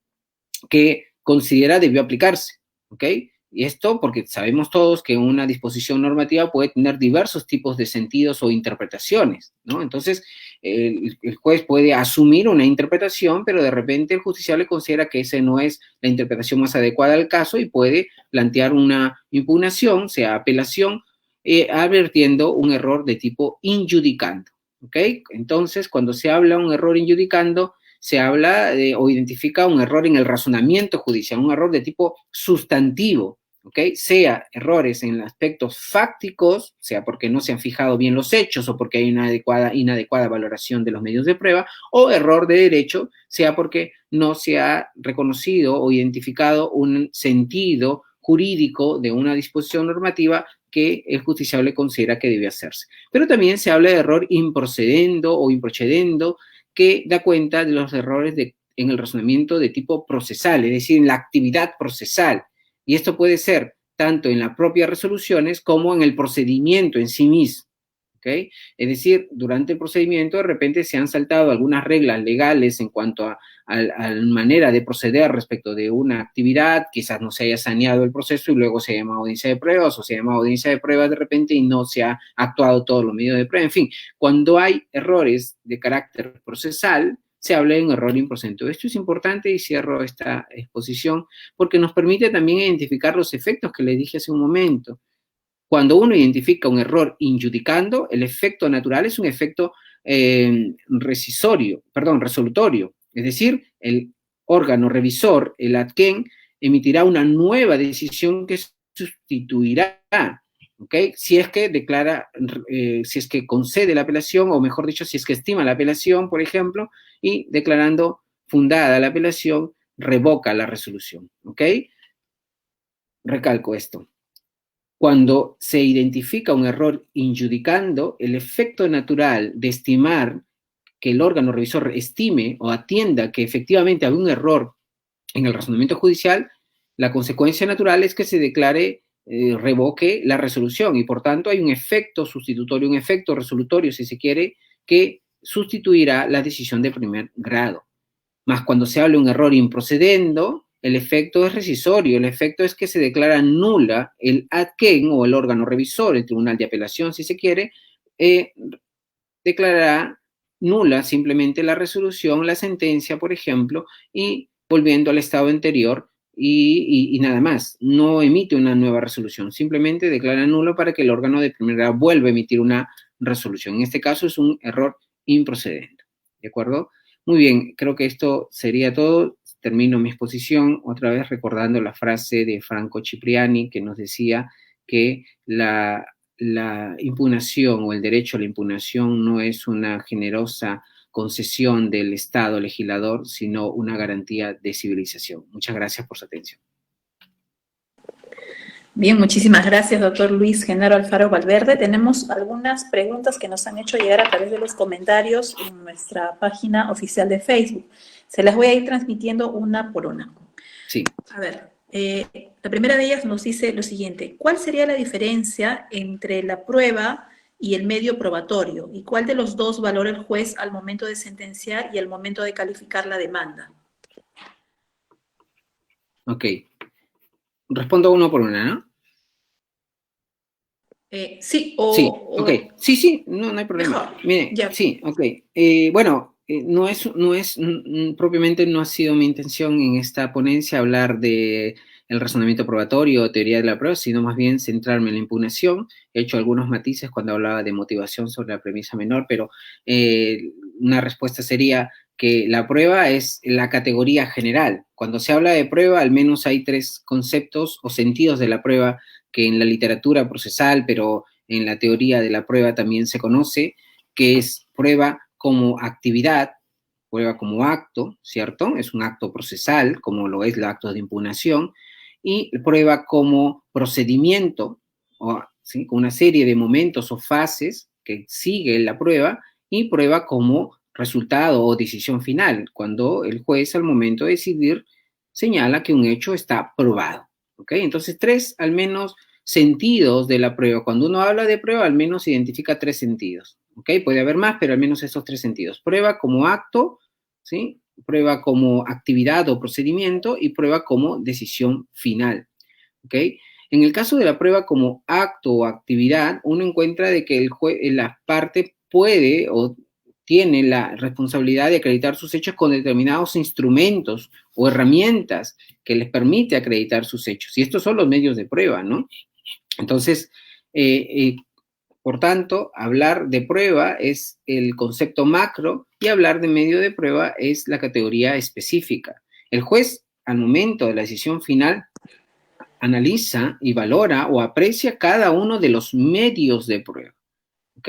S1: que considera debió aplicarse, ¿ok? Y esto porque sabemos todos que una disposición normativa puede tener diversos tipos de sentidos o interpretaciones, ¿no? Entonces, el juez puede asumir una interpretación, pero de repente el justiciable considera que esa no es la interpretación más adecuada al caso y puede plantear una impugnación, sea apelación, advirtiendo un error de tipo injudicando, ¿ok? Entonces, cuando se habla de un error injudicando, se habla o identifica un error en el razonamiento judicial, un error de tipo sustantivo, ¿ok? Sea errores en aspectos fácticos, sea porque no se han fijado bien los hechos o porque hay una inadecuada valoración de los medios de prueba, o error de derecho, sea porque no se ha reconocido o identificado un sentido jurídico de una disposición normativa que el justiciable considera que debe hacerse. Pero también se habla de error improcedendo o improcedendo, que da cuenta de los errores en el razonamiento de tipo procesal, es decir, en la actividad procesal. Y esto puede ser tanto en las propias resoluciones como en el procedimiento en sí mismo. ¿Okay? Es decir, durante el procedimiento de repente se han saltado algunas reglas legales en cuanto a la manera de proceder respecto de una actividad, quizás no se haya saneado el proceso y luego se llama audiencia de pruebas o se llama audiencia de pruebas de repente y no se ha actuado todos los medios de prueba. En fin, cuando hay errores de carácter procesal, se habla de un error improcedente. Esto es importante y cierro esta exposición porque nos permite también identificar los efectos que les dije hace un momento. Cuando uno identifica un error injudicando, el efecto natural es un efecto resolutorio. Es decir, el órgano revisor, el adquén, emitirá una nueva decisión que sustituirá, ¿ok? Si es que declara, si es que concede la apelación, o mejor dicho, si es que estima la apelación, por ejemplo, y declarando fundada la apelación, revoca la resolución, ¿ok? Recalco esto. Cuando se identifica un error injudicando, el efecto natural de estimar que el órgano revisor estime o atienda que efectivamente hay un error en el razonamiento judicial, la consecuencia natural es que se declare, revoque la resolución y por tanto hay un efecto sustitutorio, un efecto resolutorio, si se quiere, que sustituirá la decisión de primer grado. Más cuando se habla de un error improcedendo, el efecto es rescisorio, el efecto es que se declara nula el adquén o el órgano revisor, el tribunal de apelación, si se quiere, declarará nula simplemente la resolución, la sentencia, por ejemplo, y volviendo al estado anterior y nada más. No emite una nueva resolución, simplemente declara nulo para que el órgano de primer grado vuelva a emitir una resolución. En este caso es un error improcedente, ¿de acuerdo? Muy bien, creo que esto sería todo. Termino mi exposición otra vez recordando la frase de Franco Cipriani que nos decía que la impugnación o el derecho a la impugnación no es una generosa concesión del Estado legislador, sino una garantía de civilización. Muchas gracias por su atención.
S2: Bien, muchísimas gracias, doctor Luis Genaro Alfaro Valverde. Tenemos algunas preguntas que nos han hecho llegar a través de los comentarios en nuestra página oficial de Facebook. Se las voy a ir transmitiendo una por una.
S1: Sí.
S2: A ver, la primera de ellas nos dice lo siguiente: ¿cuál sería la diferencia entre la prueba y el medio probatorio? ¿Y cuál de los dos valora el juez al momento de sentenciar y al momento de calificar la demanda?
S1: Ok. Respondo uno por una, ¿no?
S2: Sí,
S1: sí, ok. Sí, no hay problema.
S2: Mejor.
S1: Mire,
S2: Ya.
S1: sí, ok. Bueno, propiamente no ha sido mi intención en esta ponencia hablar de el razonamiento probatorio o teoría de la prueba, sino más bien centrarme en la impugnación. He hecho algunos matices cuando hablaba de motivación sobre la premisa menor, pero una respuesta sería que la prueba es la categoría general. Cuando se habla de prueba, al menos hay tres conceptos o sentidos de la prueba que en la literatura procesal, pero en la teoría de la prueba también se conoce, que es prueba como actividad, prueba como acto, ¿cierto? Es un acto procesal, como lo es el acto de impugnación, y prueba como procedimiento, o, ¿sí? Con una serie de momentos o fases que sigue la prueba, y prueba como resultado o decisión final, cuando el juez al momento de decidir señala que un hecho está probado. ¿Ok? Entonces, tres al menos sentidos de la prueba. Cuando uno habla de prueba, al menos identifica tres sentidos. ¿Ok? Puede haber más, pero al menos esos tres sentidos. Prueba como acto, ¿sí? Prueba como actividad o procedimiento y prueba como decisión final. ¿Ok? En el caso de la prueba como acto o actividad, uno encuentra de que la parte puede o tiene la responsabilidad de acreditar sus hechos con determinados instrumentos o herramientas que les permite acreditar sus hechos. Y estos son los medios de prueba, ¿no? Entonces, por tanto, hablar de prueba es el concepto macro y hablar de medio de prueba es la categoría específica. El juez, al momento de la decisión final, analiza y valora o aprecia cada uno de los medios de prueba. ¿Ok?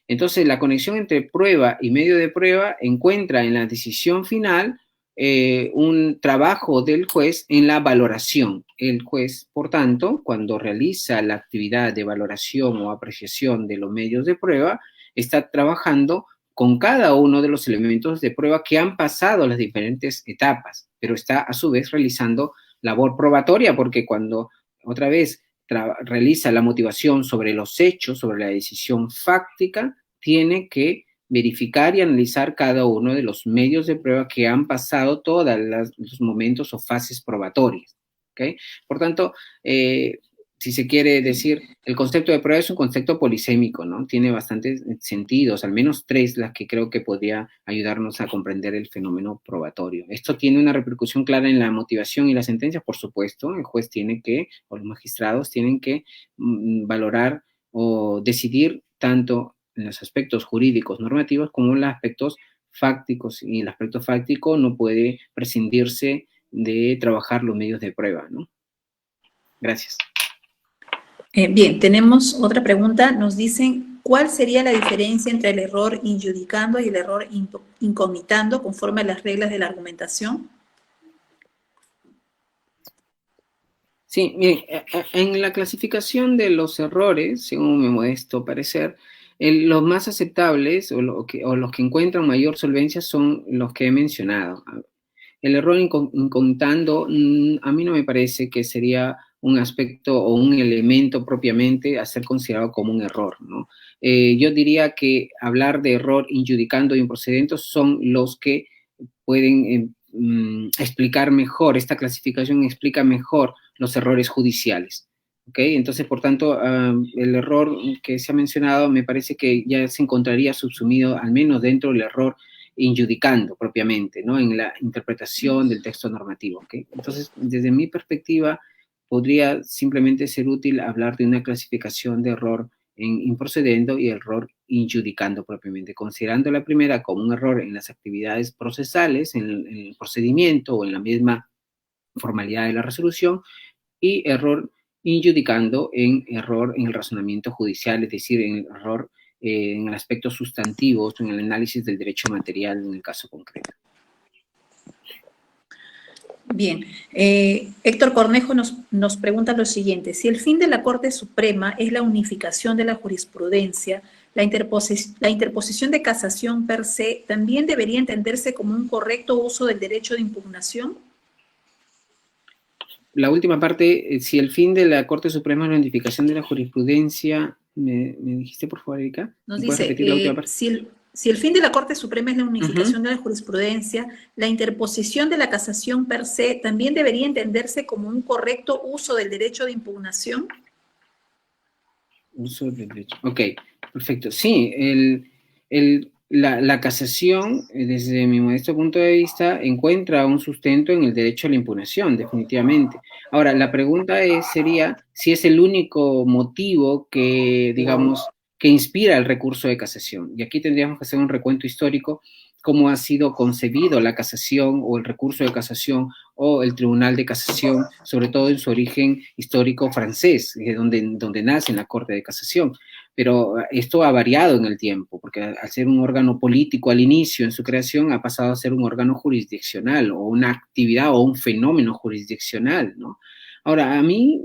S1: Entonces, la conexión entre prueba y medio de prueba encuentra en la decisión final un trabajo del juez en la valoración. El juez, por tanto, cuando realiza la actividad de valoración o apreciación de los medios de prueba, está trabajando con cada uno de los elementos de prueba que han pasado las diferentes etapas, pero está a su vez realizando labor probatoria, porque cuando otra vez realiza la motivación sobre los hechos, sobre la decisión fáctica, tiene que verificar y analizar cada uno de los medios de prueba que han pasado todos los momentos o fases probatorias. ¿Okay? Por tanto, si se quiere decir, el concepto de prueba es un concepto polisémico, ¿no? Tiene bastantes sentidos, al menos tres, las que creo que podría ayudarnos a comprender el fenómeno probatorio. Esto tiene una repercusión clara en la motivación y la sentencia, por supuesto. El juez tiene que, o los magistrados tienen que valorar o decidir tanto en los aspectos jurídicos normativos como en los aspectos fácticos. Y el aspecto fáctico no puede prescindirse de trabajar los medios de prueba, ¿no? Gracias.
S2: Bien, tenemos otra pregunta. Nos dicen, ¿cuál sería la diferencia entre el error injudicando y el error incomitando conforme a las reglas de la argumentación?
S1: Sí, miren, en la clasificación de los errores, según mi modesto parecer, los más aceptables o los que encuentran mayor solvencia son los que he mencionado. El error incontando, a mí no me parece que sería un aspecto o un elemento propiamente a ser considerado como un error, ¿no? Yo diría que hablar de error injudicando y improcedente son los que pueden explicar mejor, esta clasificación explica mejor los errores judiciales. ¿Ok? Entonces, por tanto, el error que se ha mencionado me parece que ya se encontraría subsumido al menos dentro del error injudicando propiamente, ¿no? En la interpretación del texto normativo. ¿Ok? Entonces, desde mi perspectiva, podría simplemente ser útil hablar de una clasificación de error en improcedendo y error injudicando propiamente, considerando la primera como un error en las actividades procesales, en el procedimiento o en la misma formalidad de la resolución, y error injudicando en error en el razonamiento judicial, es decir, en error en el aspecto sustantivo, en el análisis del derecho material en el caso concreto.
S2: Bien, Héctor Cornejo nos pregunta lo siguiente: si el fin de la Corte Suprema es la unificación de la jurisprudencia, la interposición de casación per se también debería entenderse como un correcto uso del derecho de impugnación.
S1: La última parte, si el fin de la Corte Suprema es la unificación de la jurisprudencia, ¿me dijiste por favor, Erika?
S2: Nos dice, si el fin de la Corte Suprema es la unificación de la jurisprudencia, la interposición de la casación per se también debería entenderse como un correcto uso del derecho de impugnación.
S1: Uso del derecho. Ok, perfecto. Sí, la casación, desde mi modesto punto de vista, encuentra un sustento en el derecho a la impugnación, definitivamente. Ahora, la pregunta sería si es el único motivo que, digamos, que inspira el recurso de casación. Y aquí tendríamos que hacer un recuento histórico cómo ha sido concebido la casación o el recurso de casación o el tribunal de casación, sobre todo en su origen histórico francés, donde nace en la Corte de Casación. Pero esto ha variado en el tiempo, porque al ser un órgano político al inicio, en su creación, ha pasado a ser un órgano jurisdiccional o una actividad o un fenómeno jurisdiccional, ¿no? Ahora, a mí,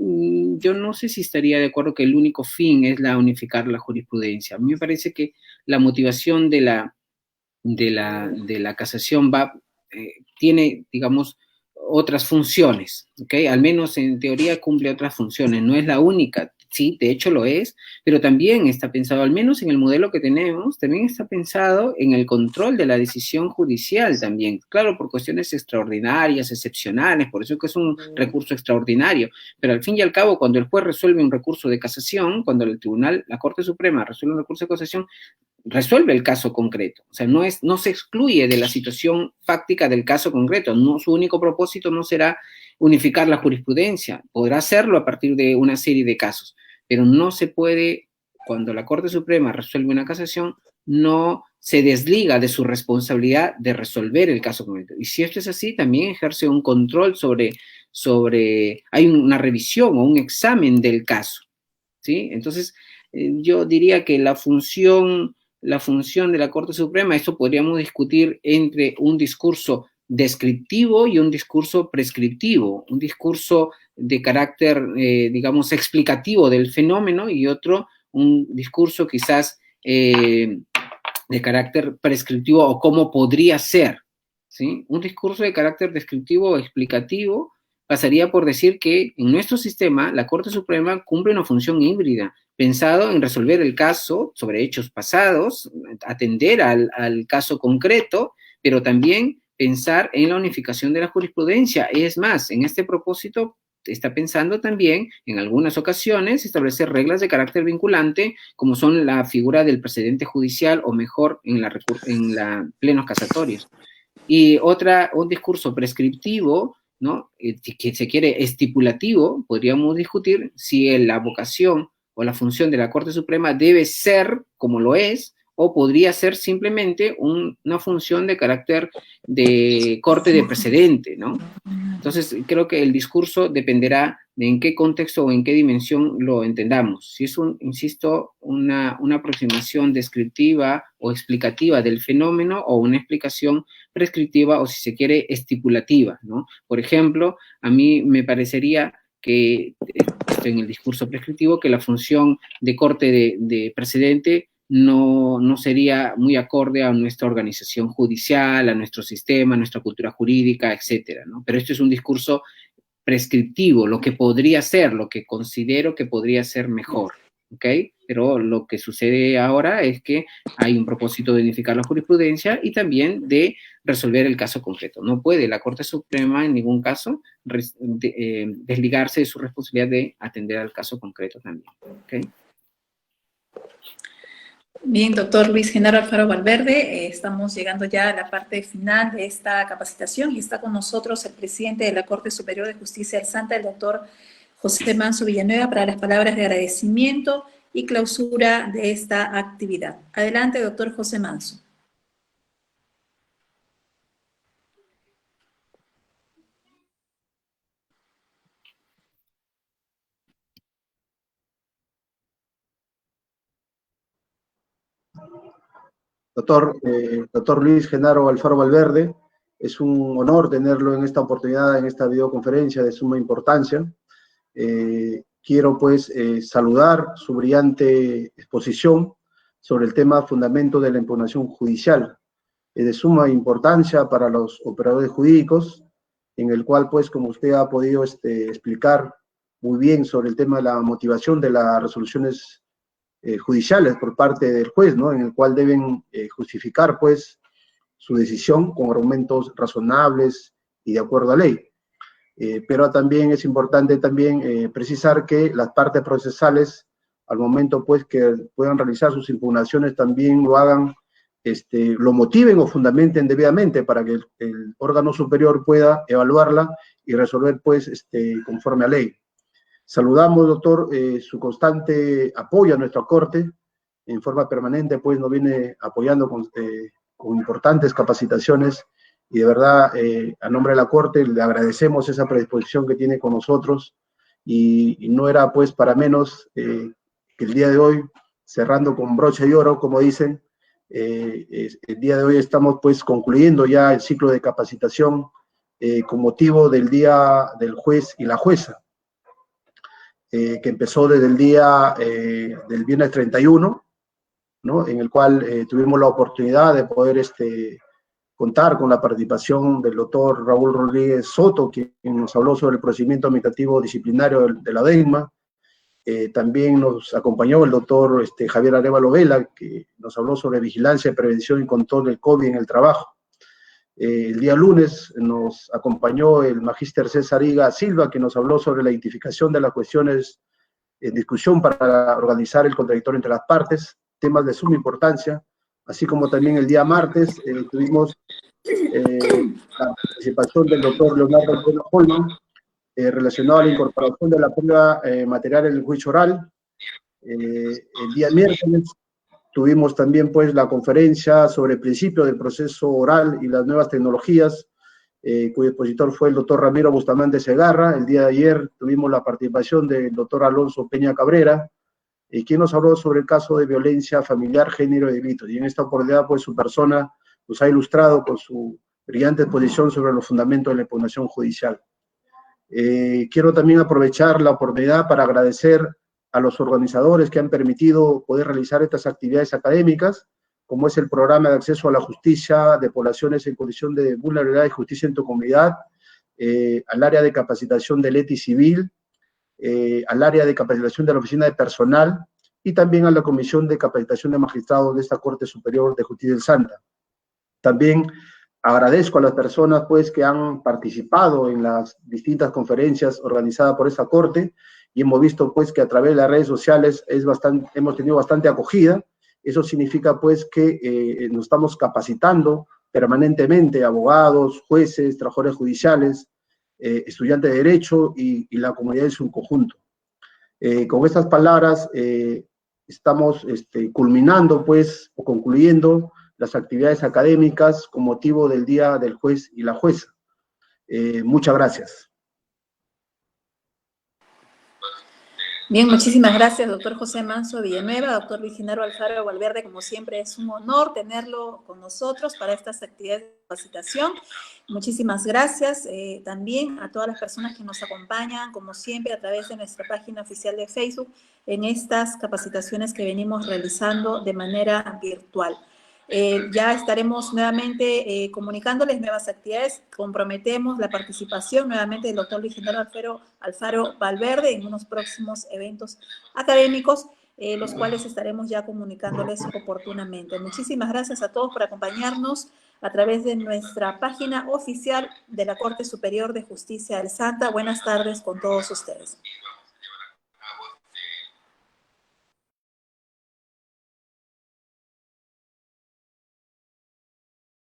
S1: yo no sé si estaría de acuerdo que el único fin es unificar la jurisprudencia. A mí me parece que la motivación de la casación tiene, digamos, otras funciones, ¿ok? Al menos en teoría cumple otras funciones, no es la única, sí, de hecho lo es, pero también está pensado, al menos en el modelo que tenemos, también está pensado en el control de la decisión judicial también, claro, por cuestiones extraordinarias, excepcionales, por eso que es un recurso extraordinario, pero al fin y al cabo, cuando el juez resuelve un recurso de casación, cuando el tribunal, la Corte Suprema resuelve un recurso de casación, resuelve el caso concreto, o sea, no se excluye de la situación fáctica del caso concreto, no, su único propósito no será unificar la jurisprudencia, podrá hacerlo a partir de una serie de casos, pero no se puede, cuando la Corte Suprema resuelve una casación, no se desliga de su responsabilidad de resolver el caso concreto. Y si esto es así, también ejerce un control hay una revisión o un examen del caso, ¿sí? Entonces, yo diría que la función de la Corte Suprema, esto podríamos discutir entre un discurso descriptivo y un discurso prescriptivo, un discurso de carácter, digamos, explicativo del fenómeno y otro, un discurso quizás de carácter prescriptivo o cómo podría ser, ¿sí? Un discurso de carácter descriptivo o explicativo pasaría por decir que en nuestro sistema la Corte Suprema cumple una función híbrida, pensado en resolver el caso sobre hechos pasados, atender al caso concreto, pero también pensar en la unificación de la jurisprudencia. Es más, en este propósito está pensando también, en algunas ocasiones, establecer reglas de carácter vinculante, como son la figura del precedente judicial o mejor en la plenos casatorios. Y un discurso prescriptivo, ¿no? Que se quiere estipulativo, podríamos discutir si la vocación o la función de la Corte Suprema debe ser, como lo es, o podría ser simplemente una función de carácter de corte de precedente, ¿no? Entonces, creo que el discurso dependerá de en qué contexto o en qué dimensión lo entendamos. Si es, insisto, una aproximación descriptiva o explicativa del fenómeno o una explicación prescriptiva o, si se quiere, estipulativa, ¿no? Por ejemplo, a mí me parecería que, en el discurso prescriptivo, que la función de corte de precedente no sería muy acorde a nuestra organización judicial, a nuestro sistema, a nuestra cultura jurídica, etcétera, ¿no? Pero esto es un discurso prescriptivo, lo que podría ser, lo que considero que podría ser mejor, ¿ok? Pero lo que sucede ahora es que hay un propósito de unificar la jurisprudencia y también de resolver el caso concreto. No puede la Corte Suprema en ningún caso desligarse de su responsabilidad de atender al caso concreto también, ¿ok?
S2: Bien, doctor Luis Genaro Alfaro Valverde, estamos llegando ya a la parte final de esta capacitación y está con nosotros el presidente de la Corte Superior de Justicia del Santa, el doctor José Manso Villanueva, para las palabras de agradecimiento y clausura de esta actividad. Adelante, doctor José Manso.
S3: Doctor Luis Genaro Alfaro Valverde, es un honor tenerlo en esta oportunidad, en esta videoconferencia de suma importancia. Quiero pues saludar su brillante exposición sobre el tema fundamento de la impugnación judicial. Es de suma importancia para los operadores jurídicos, en el cual pues como usted ha podido explicar muy bien sobre el tema de la motivación de las resoluciones judiciales por parte del juez, ¿no? En el cual deben justificar, pues, su decisión con argumentos razonables y de acuerdo a ley. Pero también es importante también precisar que las partes procesales, al momento, pues, que puedan realizar sus impugnaciones, también lo hagan, lo motiven o fundamenten debidamente para que el órgano superior pueda evaluarla y resolver, pues, conforme a ley. Saludamos, doctor, su constante apoyo a nuestra Corte, en forma permanente, pues nos viene apoyando con importantes capacitaciones, y de verdad, a nombre de la Corte, le agradecemos esa predisposición que tiene con nosotros, y no era pues para menos que el día de hoy, cerrando con broche de oro, como dicen, el día de hoy estamos pues concluyendo ya el ciclo de capacitación con motivo del Día del Juez y la Jueza, que empezó desde el día del viernes 31, ¿no? En el cual tuvimos la oportunidad de poder contar con la participación del doctor Raúl Rodríguez Soto, quien nos habló sobre el procedimiento administrativo disciplinario de la DENMA. También nos acompañó el doctor Javier Arévalo Vela, que nos habló sobre vigilancia, prevención y control del COVID en el trabajo. El día lunes nos acompañó el magíster César Higa Silva, que nos habló sobre la identificación de las cuestiones en discusión para organizar el contradictorio entre las partes, temas de suma importancia, así como también el día martes tuvimos la participación del doctor Leonardo Holman, relacionado a la incorporación de la prueba material en el juicio oral. El día miércoles tuvimos también pues la conferencia sobre el principio del proceso oral y las nuevas tecnologías, cuyo expositor fue el doctor Ramiro Bustamante Segarra. El día de ayer tuvimos la participación del doctor Alonso Peña Cabrera, quien nos habló sobre el caso de violencia familiar, género y delitos. Y en esta oportunidad pues su persona nos ha ilustrado con su brillante exposición sobre los fundamentos de la impugnación judicial. Quiero también aprovechar la oportunidad para agradecer a los organizadores que han permitido poder realizar estas actividades académicas, como es el programa de acceso a la justicia de poblaciones en condición de vulnerabilidad y justicia en tu comunidad, al área de capacitación del ETI civil, al área de capacitación de la oficina de personal, y también a la Comisión de Capacitación de Magistrados de esta Corte Superior de Justicia del Santa. También agradezco a las personas pues, que han participado en las distintas conferencias organizadas por esta Corte, y hemos visto pues, que a través de las redes sociales hemos tenido bastante acogida. Eso significa pues, que nos estamos capacitando permanentemente, abogados, jueces, trabajadores judiciales, estudiantes de Derecho y la comunidad en su conjunto. Con estas palabras estamos culminando pues, o concluyendo las actividades académicas con motivo del Día del Juez y la Jueza. Muchas gracias.
S2: Bien, muchísimas gracias, doctor José Manso Villanueva. Doctor Luis Genaro Alfaro Valverde, como siempre es un honor tenerlo con nosotros para estas actividades de capacitación. Muchísimas gracias también a todas las personas que nos acompañan, como siempre, a través de nuestra página oficial de Facebook, en estas capacitaciones que venimos realizando de manera virtual. Ya estaremos nuevamente comunicándoles nuevas actividades. Comprometemos la participación nuevamente del doctor Luis Genaro Alfaro Valverde en unos próximos eventos académicos, los cuales estaremos ya comunicándoles oportunamente. Muchísimas gracias a todos por acompañarnos a través de nuestra página oficial de la Corte Superior de Justicia del Santa. Buenas tardes con todos ustedes.